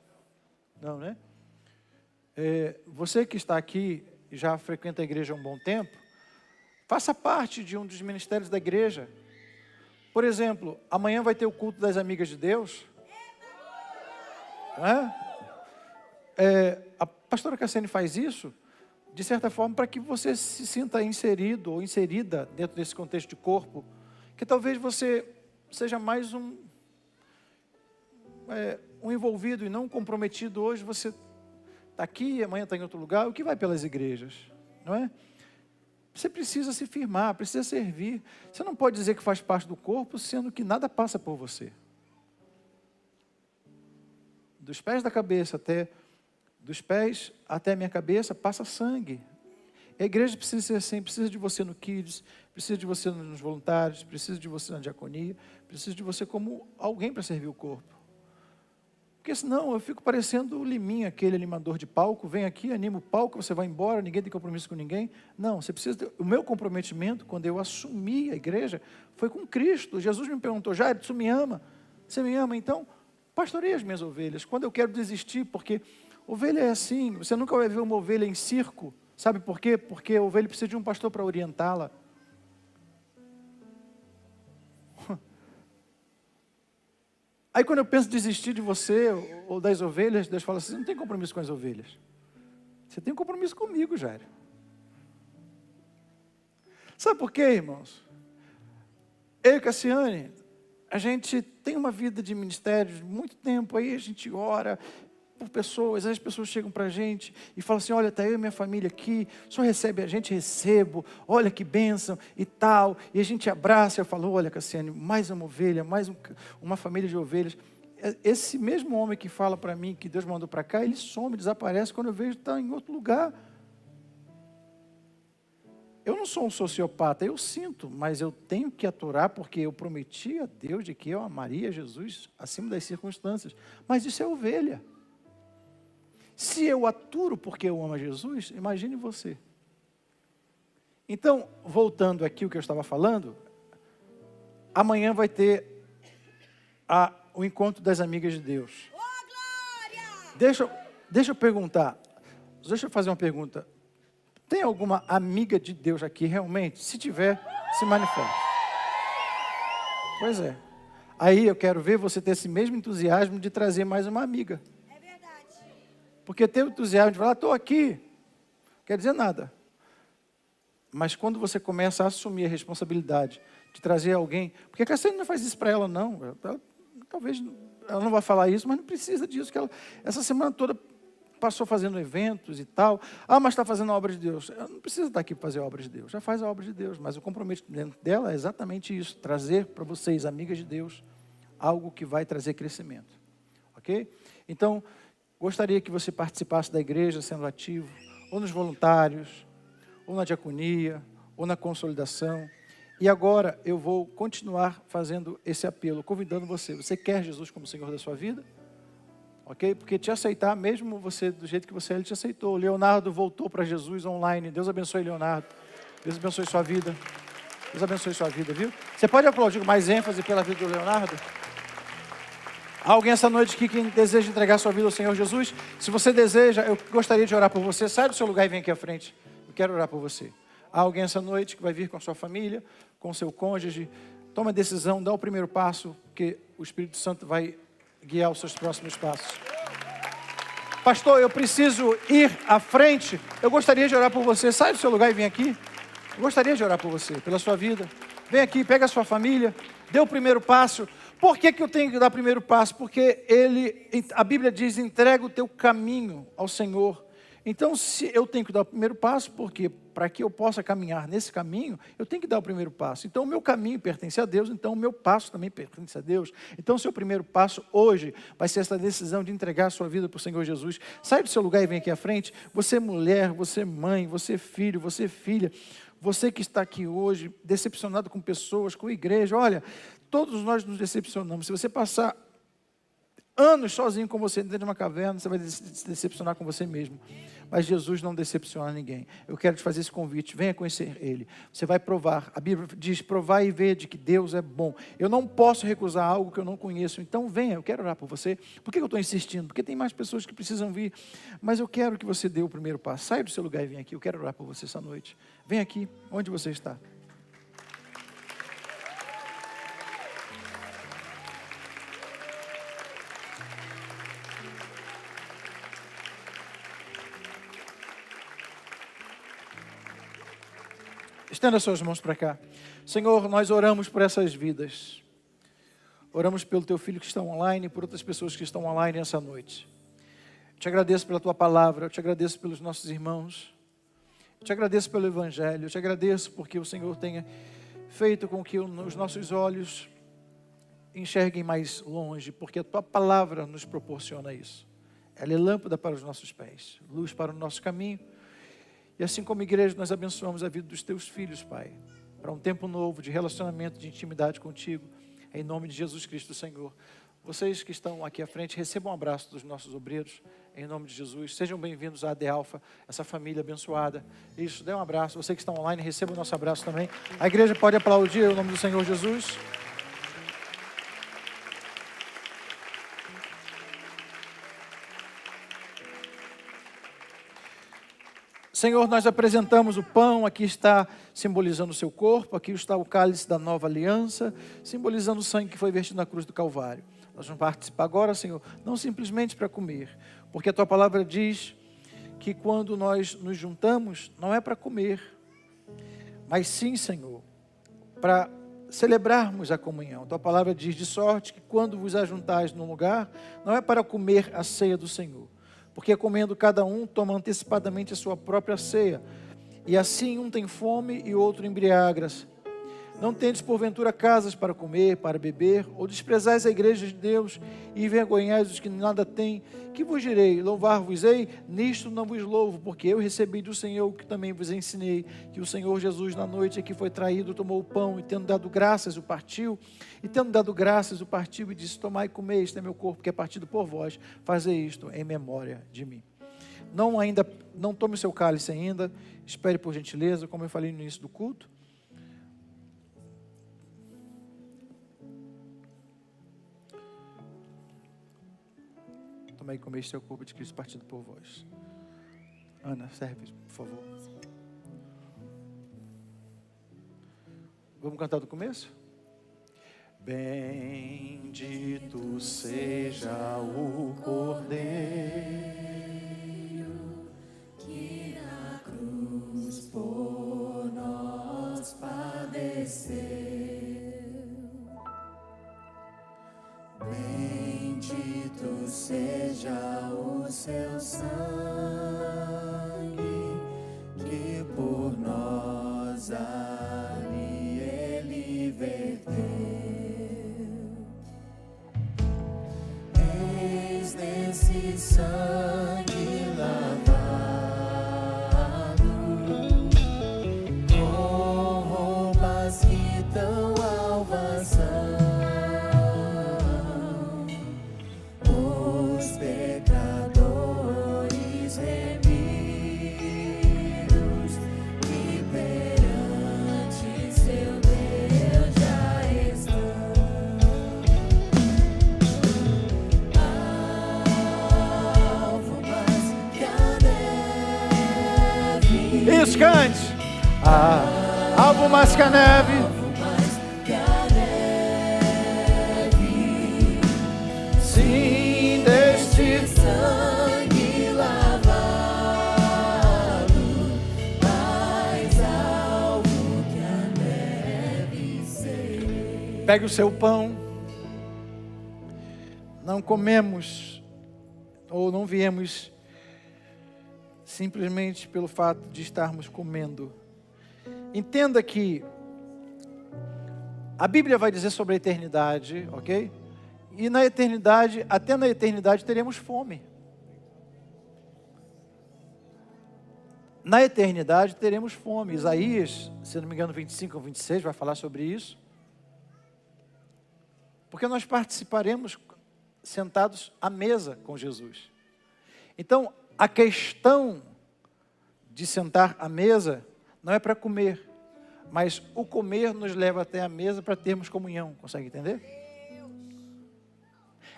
Speaker 1: Não, né? Você que está aqui e já frequenta a igreja há um bom tempo, faça parte de um dos ministérios da igreja. Por exemplo, amanhã vai ter o culto das amigas de Deus. A pastora Cassene faz isso de certa forma, para que você se sinta inserido ou inserida dentro desse contexto de corpo, que talvez você seja mais um envolvido e não um comprometido. Hoje você está aqui, amanhã está em outro lugar, o que vai pelas igrejas, não é? Você precisa se firmar, precisa servir. Você não pode dizer que faz parte do corpo, sendo que nada passa por você. Dos pés até a minha cabeça passa sangue. A igreja precisa ser assim, precisa de você no Kids, precisa de você nos voluntários, precisa de você na diaconia, precisa de você como alguém para servir o corpo. Porque senão eu fico parecendo o Liminha, aquele animador de palco, vem aqui, anima o palco, você vai embora, ninguém tem compromisso com ninguém. Não, você precisa ter... O meu comprometimento, quando eu assumi a igreja, foi com Cristo. Jesus me perguntou: Jair, tu me ama? Você me ama? Então, pastoreie as minhas ovelhas. Quando eu quero desistir, porque ovelha é assim, você nunca vai ver uma ovelha em circo. Sabe por quê? Porque a ovelha precisa de um pastor para orientá-la. Aí quando eu penso em desistir de você ou das ovelhas, Deus fala assim: você não tem compromisso com as ovelhas. Você tem um compromisso comigo, Jair. Sabe por quê, irmãos? Eu e Cassiane, a gente tem uma vida de ministério de muito tempo, aí a gente ora por pessoas, aí as pessoas chegam para a gente e falam assim: olha, está eu e minha família aqui, o senhor recebe a gente? Recebo, olha que bênção e tal, e a gente abraça. Eu falo: olha, Cassiane, mais uma ovelha, uma família de ovelhas. Esse mesmo homem que fala para mim que Deus mandou para cá, ele some, desaparece, quando eu vejo está em outro lugar. Eu não sou um sociopata, eu sinto, mas eu tenho que aturar, porque eu prometi a Deus de que eu amaria Jesus acima das circunstâncias. Mas isso é ovelha. Se eu aturo porque eu amo a Jesus, imagine você. Então, voltando aqui o que eu estava falando, amanhã vai ter o encontro das amigas de Deus. Deixa eu perguntar, deixa eu fazer uma pergunta. Tem alguma amiga de Deus aqui realmente? Se tiver, se manifeste. Pois é. Aí eu quero ver você ter esse mesmo entusiasmo de trazer mais uma amiga. Porque ter o entusiasmo de falar: estou aqui, não quer dizer nada. Mas quando você começa a assumir a responsabilidade de trazer alguém, porque a Cassiane não faz isso para ela, não. Talvez ela não vai falar isso, mas não precisa disso. Que essa semana toda passou fazendo eventos e tal. Mas está fazendo a obra de Deus. Ela não precisa estar aqui para fazer a obra de Deus. Já faz a obra de Deus. Mas o comprometimento dela é exatamente isso: trazer para vocês, amigas de Deus, algo que vai trazer crescimento. Ok? Então, gostaria que você participasse da igreja sendo ativo, ou nos voluntários, ou na diaconia, ou na consolidação. E agora eu vou continuar fazendo esse apelo, convidando você. Você quer Jesus como Senhor da sua vida? Ok? Porque te aceitar, mesmo você do jeito que você é, Ele te aceitou. Leonardo voltou para Jesus online. Deus abençoe, Leonardo. Deus abençoe sua vida. Deus abençoe sua vida, viu? Você pode aplaudir com mais ênfase pela vida do Leonardo? Há alguém essa noite aqui que deseja entregar sua vida ao Senhor Jesus? Se você deseja, eu gostaria de orar por você. Sai do seu lugar e vem aqui à frente. Eu quero orar por você. Há alguém essa noite que vai vir com a sua família, com o seu cônjuge. Toma a decisão, dá o primeiro passo, porque o Espírito Santo vai guiar os seus próximos passos. Pastor, eu preciso ir à frente. Eu gostaria de orar por você. Sai do seu lugar e vem aqui. Eu gostaria de orar por você, pela sua vida. Vem aqui, pega a sua família, dê o primeiro passo. Por que eu tenho que dar o primeiro passo? Porque a Bíblia diz: entrega o teu caminho ao Senhor. Então, se eu tenho que dar o primeiro passo, porque para que eu possa caminhar nesse caminho, eu tenho que dar o primeiro passo. Então, o meu caminho pertence a Deus, então o meu passo também pertence a Deus. Então, o seu primeiro passo hoje vai ser essa decisão de entregar a sua vida para o Senhor Jesus. Sai do seu lugar e vem aqui à frente. Você mulher, você mãe, você filho, você filha, você que está aqui hoje decepcionado com pessoas, com a igreja. Olha, todos nós nos decepcionamos. Se você passar anos sozinho com você dentro de uma caverna, você vai se decepcionar com você mesmo. Mas Jesus não decepciona ninguém. Eu quero te fazer esse convite: venha conhecer Ele. Você vai provar. A Bíblia diz: provar e ver de que Deus é bom. Eu não posso recusar algo que eu não conheço. Então venha, eu quero orar por você. Por que eu estou insistindo? Porque tem mais pessoas que precisam vir. Mas eu quero que você dê o primeiro passo. Saia do seu lugar e venha aqui. Eu quero orar por você essa noite. Vem aqui, onde você está. Estenda suas mãos para cá. Senhor, nós oramos por essas vidas. Oramos pelo teu filho que está online e por outras pessoas que estão online essa noite. Eu te agradeço pela tua palavra, eu te agradeço pelos nossos irmãos. Eu te agradeço pelo Evangelho, eu te agradeço porque o Senhor tenha feito com que os nossos olhos enxerguem mais longe, porque a tua palavra nos proporciona isso. Ela é lâmpada para os nossos pés, luz para o nosso caminho. E assim como igreja, nós abençoamos a vida dos teus filhos, Pai, para um tempo novo de relacionamento, de intimidade contigo, em nome de Jesus Cristo, Senhor. Vocês que estão aqui à frente, recebam um abraço dos nossos obreiros, em nome de Jesus. Sejam bem-vindos à AD Alpha, essa família abençoada. Isso, dê um abraço. Você que está online, receba o nosso abraço também. A igreja pode aplaudir em nome do Senhor Jesus. Senhor, nós apresentamos o pão, aqui está simbolizando o seu corpo, aqui está o cálice da nova aliança, simbolizando o sangue que foi vertido na cruz do Calvário. Nós vamos participar agora, Senhor, não simplesmente para comer, porque a tua palavra diz que quando nós nos juntamos, não é para comer, mas sim, Senhor, para celebrarmos a comunhão. A tua palavra diz, de sorte que quando vos ajuntais num lugar, não é para comer a ceia do Senhor, porque comendo cada um, toma antecipadamente a sua própria ceia, e assim um tem fome e outro embriagra-se. Não tendes porventura casas para comer, para beber, ou desprezais a igreja de Deus, e envergonhais os que nada têm, que vos direi, louvar-vos-ei, nisto não vos louvo, porque eu recebi do Senhor o que também vos ensinei, que o Senhor Jesus na noite em que foi traído, tomou o pão, e tendo dado graças, o partiu, e disse, tomai e comei, este é meu corpo, que é partido por vós, fazei isto em memória de mim. Não tome o seu cálice ainda, espere por gentileza, como eu falei no início do culto. Tomai e comei, este é o corpo de Cristo partido por vós. Ana, serve, por favor. Vamos cantar do começo? Bendito seja o Cordeiro
Speaker 3: que na cruz por nós padeceu. Bendito seja o seu sangue que por nós ali ele verteu. Eis nesse sangue lavado, com roupas que dão salvação, os pecadores remidos, que perante seu Deus já estão. Alvo mais que a neve.
Speaker 1: Isso, cante! Alvo mais que a neve.
Speaker 3: Alvo mais que a neve.
Speaker 1: Sim, deste
Speaker 3: Sangue lavado, mais alvo que a neve serei.
Speaker 1: Pegue o seu pão. Não comemos ou não viemos simplesmente pelo fato de estarmos comendo. Entenda que a Bíblia vai dizer sobre a eternidade, ok? E na eternidade, até na eternidade teremos fome. Na eternidade teremos fome. Isaías, se não me engano, 25 ou 26 vai falar sobre isso. Porque nós participaremos sentados à mesa com Jesus. Então, a questão de sentar à mesa não é para comer, mas o comer nos leva até a mesa para termos comunhão. Consegue entender?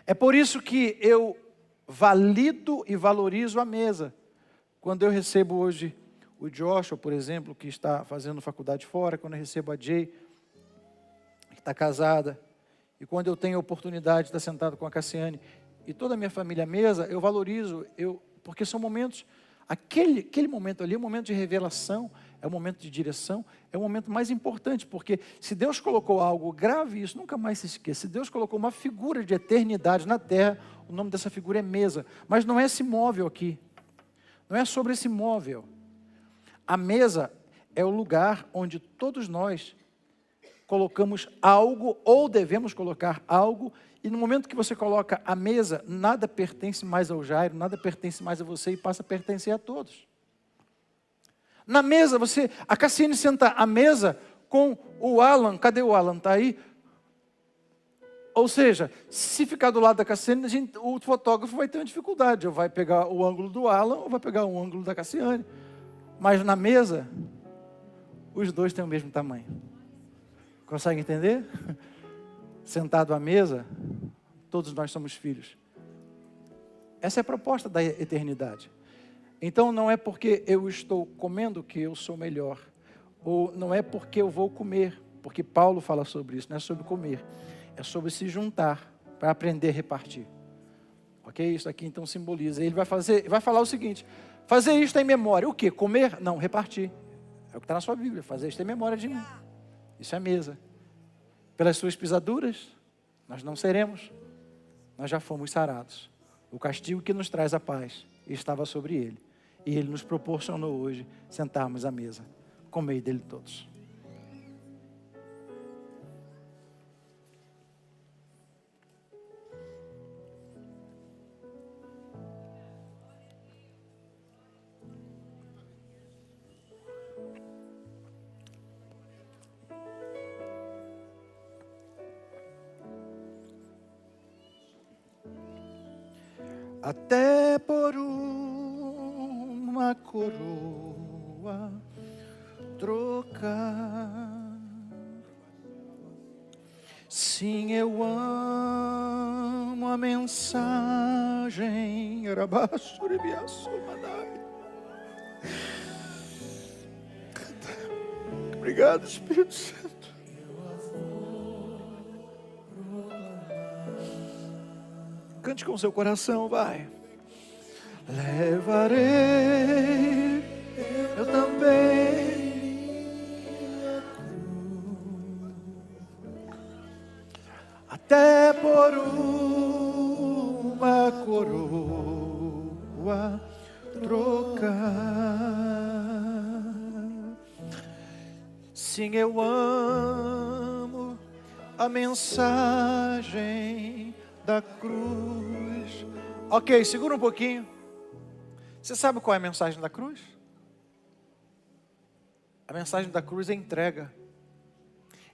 Speaker 1: É por isso que eu valido e valorizo a mesa. Quando eu recebo hoje o Joshua, por exemplo, que está fazendo faculdade fora, quando eu recebo a Jay, que está casada, e quando eu tenho a oportunidade de estar sentado com a Cassiane e toda a minha família à mesa, eu valorizo, porque são momentos, aquele momento ali é um momento de revelação, é um momento de direção, é o momento mais importante, porque se Deus colocou algo, grave isso, nunca mais se esqueça. Se Deus colocou uma figura de eternidade na terra, o nome dessa figura é mesa. Mas não é esse móvel aqui. Não é sobre esse móvel. A mesa é o lugar onde todos nós colocamos algo, ou devemos colocar algo, e no momento que você coloca a mesa, nada pertence mais ao Jairo, nada pertence mais a você e passa a pertencer a todos. Na mesa, a Cassiane senta à mesa com o Alan. Cadê o Alan? Está aí? Ou seja, se ficar do lado da Cassiane, o fotógrafo vai ter uma dificuldade. Ou vai pegar o ângulo do Alan, ou vai pegar o ângulo da Cassiane. Mas na mesa, os dois têm o mesmo tamanho. Consegue entender? Sentado à mesa, todos nós somos filhos. Essa é a proposta da eternidade. Então não é porque eu estou comendo que eu sou melhor. Ou não é porque eu vou comer, porque Paulo fala sobre isso, não é sobre comer. É sobre se juntar para aprender a repartir. Ok? Isso aqui então simboliza. Ele vai falar o seguinte: fazer isto em memória. O quê? Comer? Não, repartir. É o que está na sua Bíblia. Fazer isto em memória de mim. Isso é mesa. Pelas suas pisaduras, nós não seremos. Nós já fomos sarados. O castigo que nos traz a paz estava sobre ele. E ele nos proporcionou hoje sentarmos à mesa, comer dele todos. Até por uma coroa trocar. Sim, eu amo a mensagem. Obrigado, Espírito Santo. Cante com seu coração, vai. Levarei eu também até por uma coroa trocar. Sim, eu amo a mensagem da cruz. Ok, segura um pouquinho. Você sabe qual é a mensagem da cruz? A mensagem da cruz é entrega.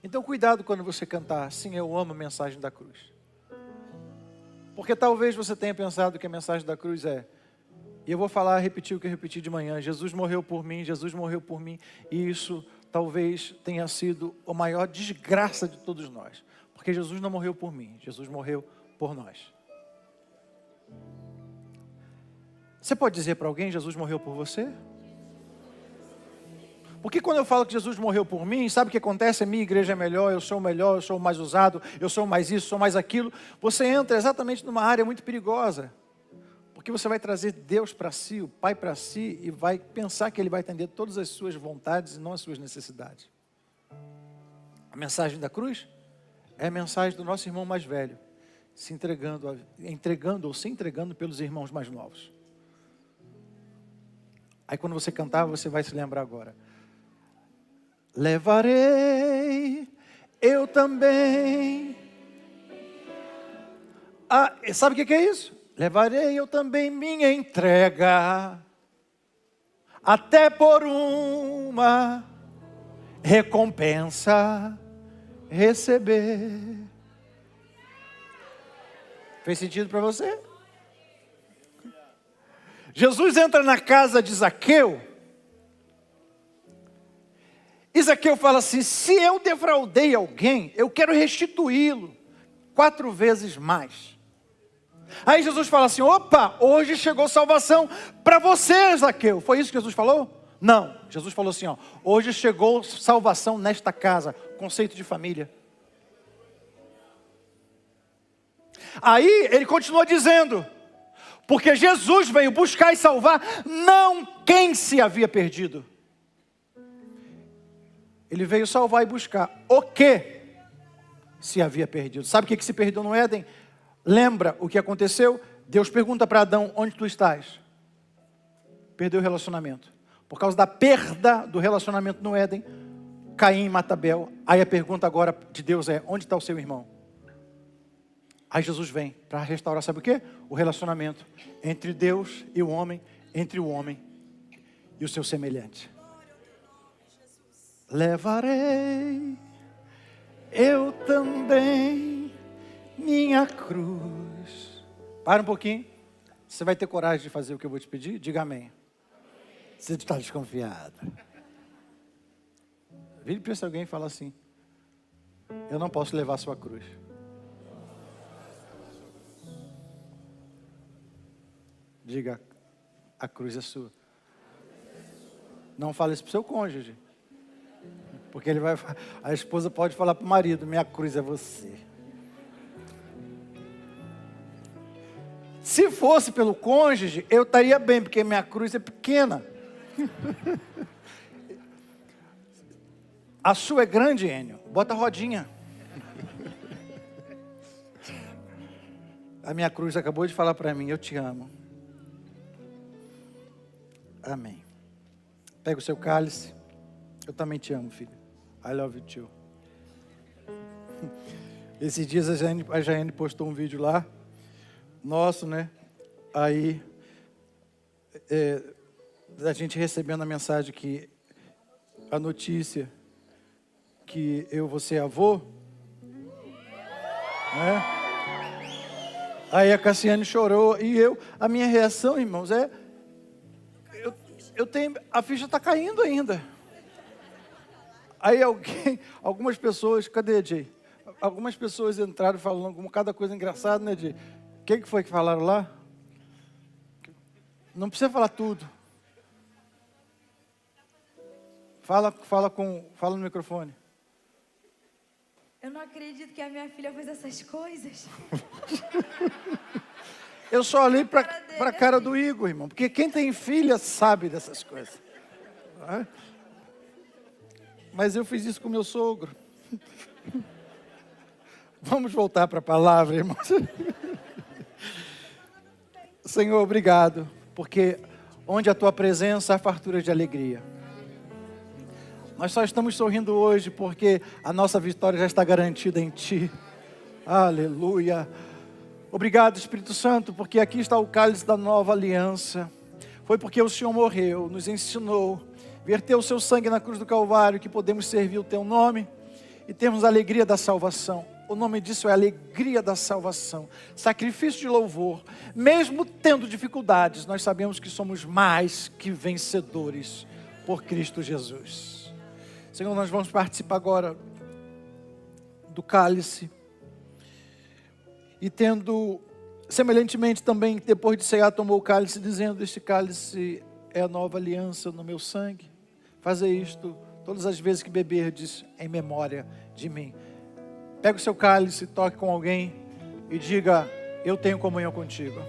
Speaker 1: Então cuidado quando você cantar, sim, eu amo a mensagem da cruz. Porque talvez você tenha pensado que a mensagem da cruz é, e eu vou repetir o que eu repeti de manhã, Jesus morreu por mim, Jesus morreu por mim, e isso talvez tenha sido a maior desgraça de todos nós. Porque Jesus não morreu por mim, Jesus morreu por nós. Você pode dizer para alguém, Jesus morreu por você? Porque quando eu falo que Jesus morreu por mim, sabe o que acontece? A minha igreja é melhor, eu sou o melhor, eu sou o mais usado, eu sou mais isso, sou mais aquilo. Você entra exatamente numa área muito perigosa. Porque você vai trazer Deus para si, o Pai para si, e vai pensar que Ele vai atender todas as suas vontades e não as suas necessidades. A mensagem da cruz é a mensagem do nosso irmão mais velho, se entregando pelos irmãos mais novos. Aí quando você cantar, você vai se lembrar agora. Levarei eu também. Sabe o que é isso? Levarei eu também minha entrega, até por uma recompensa receber. Fez sentido para você? Jesus entra na casa de Zaqueu. E Zaqueu fala assim, se eu defraudei alguém, eu quero restituí-lo 4 vezes mais. Aí Jesus fala assim, opa, hoje chegou salvação para você, Zaqueu. Foi isso que Jesus falou? Não, Jesus falou assim, hoje chegou salvação nesta casa, conceito de família. Aí ele continua dizendo, porque Jesus veio buscar e salvar não quem se havia perdido, Ele veio salvar e buscar o que se havia perdido. Sabe o que se perdeu no Éden? Lembra o que aconteceu? Deus pergunta para Adão, onde tu estás? Perdeu o relacionamento. Por causa da perda do relacionamento no Éden, Caim mata Abel. Aí a pergunta agora de Deus é, onde está o seu irmão? Aí Jesus vem para restaurar, sabe o quê? O relacionamento entre Deus e o homem, entre o homem e o seu semelhante. Levarei eu também minha cruz. Para um pouquinho. Você vai ter coragem de fazer o que eu vou te pedir? Diga amém. Você está desconfiado. Vire para alguém e fala assim, eu não posso levar a sua cruz. Diga, a cruz é sua. Não fale isso para o seu cônjuge. Porque ele vai, a esposa pode falar para o marido, minha cruz é você. Se fosse pelo cônjuge, eu estaria bem, porque minha cruz é pequena. A sua é grande, Enio. Bota a rodinha. A minha cruz acabou de falar para mim, eu te amo. Amém. Pega o seu cálice. Eu também te amo, filho. I love you too. Esses dias a Jaiane postou um vídeo lá. Nosso, né? Aí, a gente recebendo a mensagem que a notícia que eu vou ser avô. Né? Aí a Cassiane chorou e a minha reação, irmãos, eu tenho, a ficha está caindo ainda. Aí algumas pessoas, cadê, Jay? Algumas pessoas entraram falando cada coisa engraçada, né, Jay? O que foi que falaram lá? Não precisa falar tudo. Fala no microfone.
Speaker 4: Eu não acredito que a minha filha fez essas coisas.
Speaker 1: Eu só olhei para a cara do Igor, irmão. Porque quem tem filha sabe dessas coisas. Mas eu fiz isso com meu sogro. Vamos voltar para a palavra, irmãos. Senhor, obrigado. Porque onde a tua presença há fartura de alegria. Nós só estamos sorrindo hoje porque a nossa vitória já está garantida em Ti. Aleluia. Obrigado, Espírito Santo, porque aqui está o cálice da nova aliança. Foi porque o Senhor morreu, nos ensinou, verteu o seu sangue na cruz do Calvário, que podemos servir o Teu nome e termos a alegria da salvação. O nome disso é alegria da salvação, sacrifício de louvor. Mesmo tendo dificuldades, nós sabemos que somos mais que vencedores por Cristo Jesus. Senhor, nós vamos participar agora do cálice. E tendo, semelhantemente também, depois de cear, tomou o cálice, dizendo, este cálice é a nova aliança no meu sangue. Fazer isto todas as vezes que beberdes em memória de mim. Pega o seu cálice, toque com alguém e diga, eu tenho comunhão contigo.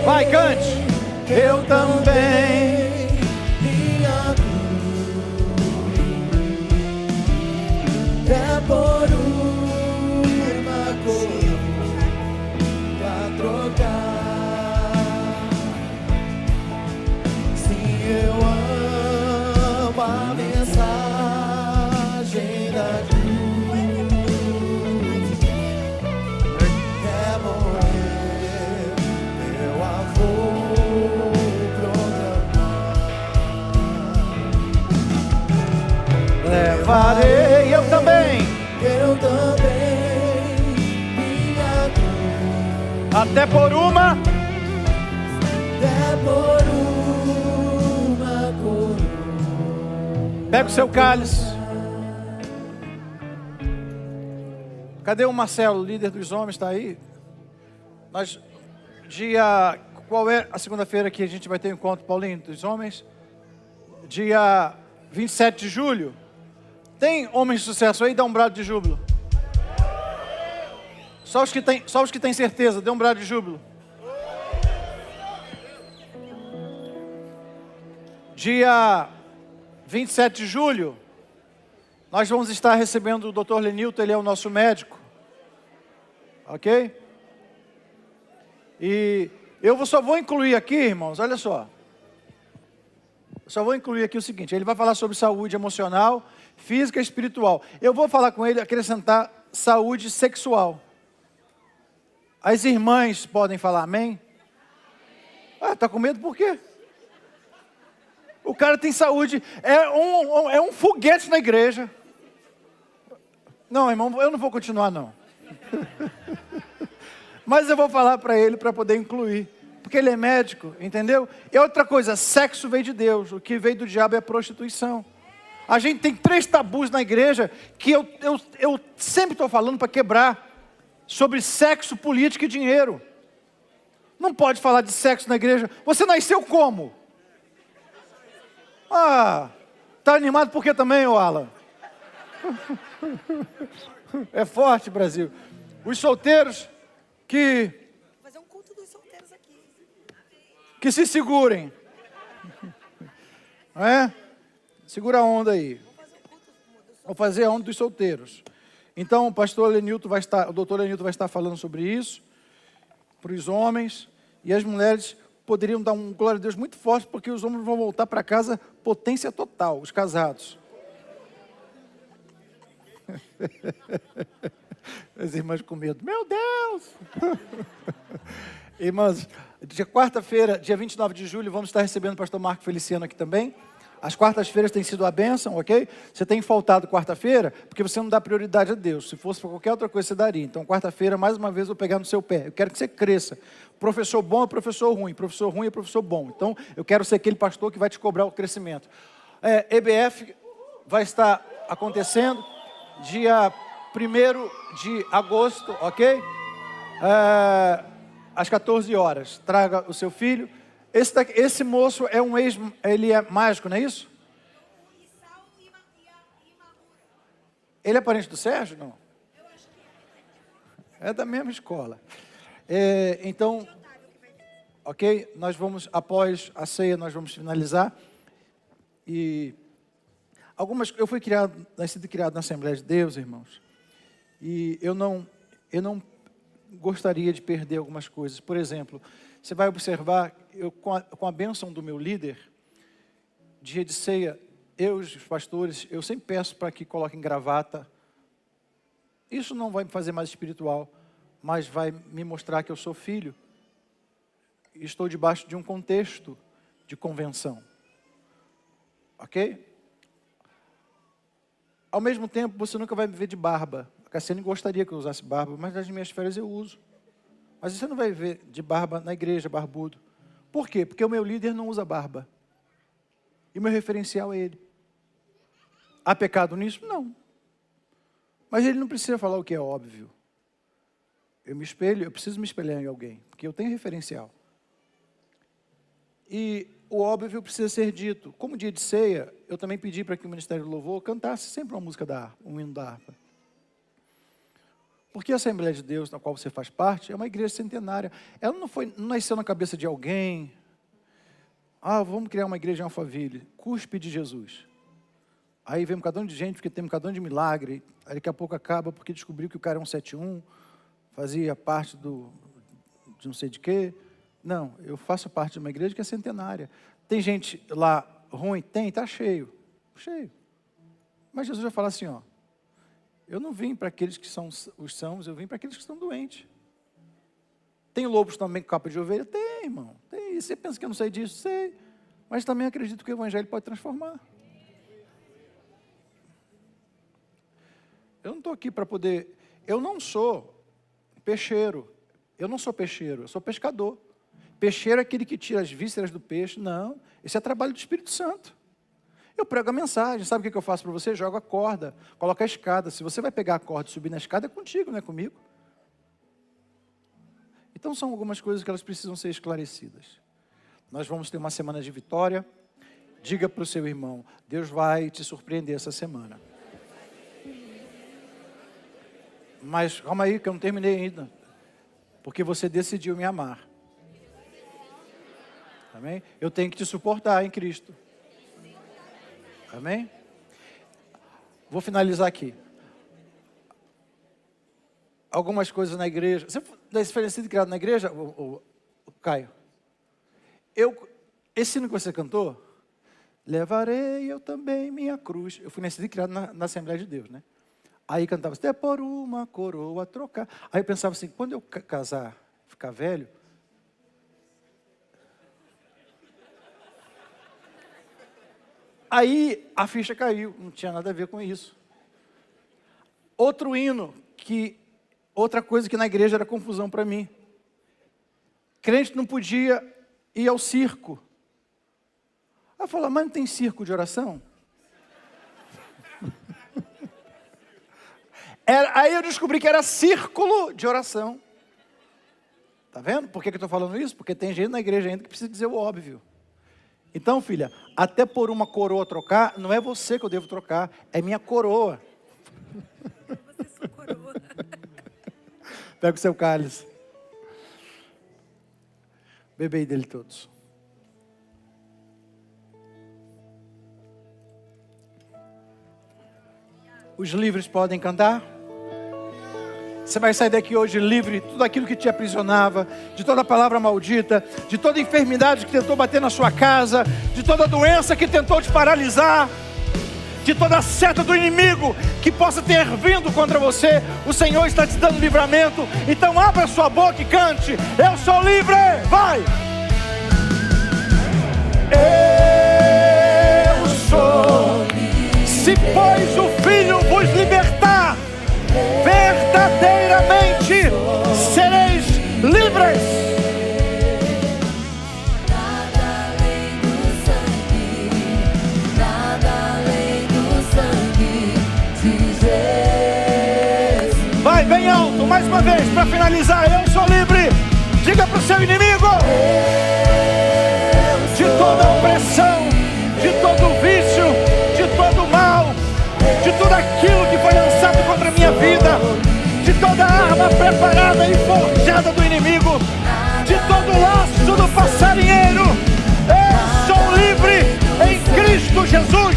Speaker 1: Vai, cante. Eu também.
Speaker 3: Minha cruz é por
Speaker 1: Até por uma.
Speaker 3: Até por uma coroa.
Speaker 1: Pega o seu cálice. Cadê o Marcelo, líder dos homens? Está aí? Qual é a segunda-feira que a gente vai ter o encontro, Paulinho, dos homens? Dia 27 de julho. Tem homens de sucesso aí? Dá um brado de júbilo. Só os que têm certeza, dê um brado de júbilo. Dia 27 de julho, nós vamos estar recebendo o Dr. Lenilton, ele é o nosso médico. Ok? E eu só vou incluir aqui, irmãos, olha só. Eu só vou incluir aqui o seguinte, ele vai falar sobre saúde emocional, física e espiritual. Eu vou falar com ele, acrescentar saúde sexual. As irmãs podem falar amém? Ah, tá com medo por quê? O cara tem saúde, é um foguete na igreja. Não, irmão, eu não vou continuar não. Mas eu vou falar para ele para poder incluir. Porque ele é médico, entendeu? E outra coisa, sexo veio de Deus. O que veio do diabo é a prostituição. A gente tem 3 tabus na igreja que eu sempre estou falando para quebrar. Sobre sexo, política e dinheiro. Não pode falar de sexo na igreja. Você nasceu como? Ah, tá animado por quê também, ô Alan? É forte, Brasil. Os solteiros que
Speaker 2: Fazer um culto dos solteiros aqui.
Speaker 1: que se segurem. Não é? Segura a onda aí. Vou fazer a onda dos solteiros. Então, o pastor Lenilton o doutor Lenilton vai estar falando sobre isso, para os homens, e as mulheres poderiam dar um glória a Deus muito forte, porque os homens vão voltar para casa potência total, os casados. As irmãs com medo, meu Deus! Irmãs, quarta-feira, dia 29 de julho, vamos estar recebendo o pastor Marco Feliciano aqui também. As quartas-feiras têm sido a bênção, ok? Você tem faltado quarta-feira porque você não dá prioridade a Deus. Se fosse para qualquer outra coisa, você daria. Então, quarta-feira, mais uma vez, eu vou pegar no seu pé. Eu quero que você cresça. Professor bom é professor ruim é professor bom. Então, eu quero ser aquele pastor que vai te cobrar o crescimento. EBF vai estar acontecendo dia 1º de agosto, ok? Às 14 horas. Traga o seu filho. Esse moço ele é mágico, não é isso? Ele é parente do Sérgio? Não. É da mesma escola. Então, ok? Nós vamos, após a ceia, nós vamos finalizar. E eu fui nascido e criado na Assembleia de Deus, irmãos. E eu não gostaria de perder algumas coisas. Por exemplo, você vai observar, com a bênção do meu líder, dia de ceia, eu e os pastores, eu sempre peço para que coloquem gravata. Isso não vai me fazer mais espiritual, mas vai me mostrar que eu sou filho. E estou debaixo de um contexto de convenção. Ok? Ao mesmo tempo, você nunca vai me ver de barba. A Cassiane gostaria que eu usasse barba, mas nas minhas férias eu uso. Mas você não vai ver de barba na igreja, barbudo. Por quê? Porque o meu líder não usa barba. E o meu referencial é ele. Há pecado nisso? Não. Mas ele não precisa falar o que é óbvio. Eu preciso me espelhar em alguém, porque eu tenho referencial. E o óbvio precisa ser dito. Como dia de ceia, eu também pedi para que o Ministério do Louvor cantasse sempre uma música da harpa, um hino da harpa. Porque a Assembleia de Deus, na qual você faz parte, é uma igreja centenária. Ela não nasceu na cabeça de alguém. Vamos criar uma igreja em Alphaville. Cuspe de Jesus. Aí vem um bocadão de gente, porque tem um bocadão de milagre. Aí daqui a pouco acaba, porque descobriu que o cara é um 71, fazia parte de não sei de quê. Não, eu faço parte de uma igreja que é centenária. Tem gente lá ruim? Tem, está cheio. Cheio. Mas Jesus vai falar assim, eu não vim para aqueles que são os sãos, eu vim para aqueles que estão doentes. Tem lobos também com capa de ovelha? Tem, irmão. Tem. E você pensa que eu não sei disso? Sei. Mas também acredito que o evangelho pode transformar. Eu não estou aqui para poder... Eu não sou peixeiro. Eu não sou peixeiro, eu sou pescador. Peixeiro é aquele que tira as vísceras do peixe. Não, esse é trabalho do Espírito Santo. Eu prego a mensagem, sabe o que eu faço para você? Jogo a corda, coloco a escada. Se você vai pegar a corda e subir na escada, é contigo, não é comigo. Então são algumas coisas que elas precisam ser esclarecidas. Nós vamos ter uma semana de vitória. Diga para o seu irmão, Deus vai te surpreender essa semana. Mas calma aí que eu não terminei ainda. Porque você decidiu me amar. Amém? Eu tenho que te suportar em Cristo. Amém? Vou finalizar aqui. Algumas coisas na igreja. Você foi nascido e criado na igreja, o Caio? Esse hino que você cantou, levarei eu também minha cruz. Eu fui nascido e criado na Assembleia de Deus, né? Aí cantava, até por uma coroa trocar. Aí eu pensava assim, quando eu casar, ficar velho, aí a ficha caiu, não tinha nada a ver com isso. Outro hino, outra coisa que na igreja era confusão para mim. Crente não podia ir ao circo. Aí eu falava, mas não tem circo de oração? Aí eu descobri que era círculo de oração. Tá vendo? Por que eu estou falando isso? Porque tem gente na igreja ainda que precisa dizer o óbvio. Então, filha, até por uma coroa trocar, não é você que eu devo trocar, é minha coroa.
Speaker 2: Você sua coroa.
Speaker 1: Pega o seu cálice. Bebei dele todos. Os livres podem cantar? Você vai sair daqui hoje livre de tudo aquilo que te aprisionava, de toda palavra maldita, de toda enfermidade que tentou bater na sua casa, de toda doença que tentou te paralisar, de toda seta do inimigo que possa ter vindo contra você. O Senhor está te dando livramento. Então abra sua boca e cante, eu sou livre, vai! Eu sou livre. Se pois o Filho vos libertar, verdadeiramente sereis livres.
Speaker 3: Nada além do sangue, nada além do sangue de Jesus.
Speaker 1: Vai bem alto, mais uma vez, para finalizar. Eu sou livre. Diga para o seu inimigo: de toda opressão, de todo vício, de todo mal, de tudo aquilo que foi lançado contra a minha vida, de toda arma preparada e forjada do inimigo, de todo laço do passarinheiro, eu sou livre em Cristo Jesus.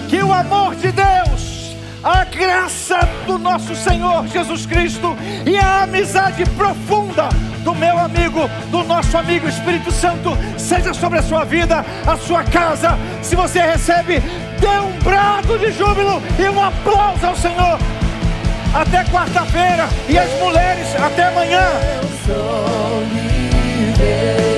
Speaker 1: Que o amor de Deus, a graça do nosso Senhor Jesus Cristo e a amizade profunda do meu amigo, do nosso amigo Espírito Santo, seja sobre a sua vida, a sua casa. Se você recebe, dê um brado de júbilo e um aplauso ao Senhor. Até quarta-feira, e as mulheres, até amanhã.
Speaker 3: Eu sou livre.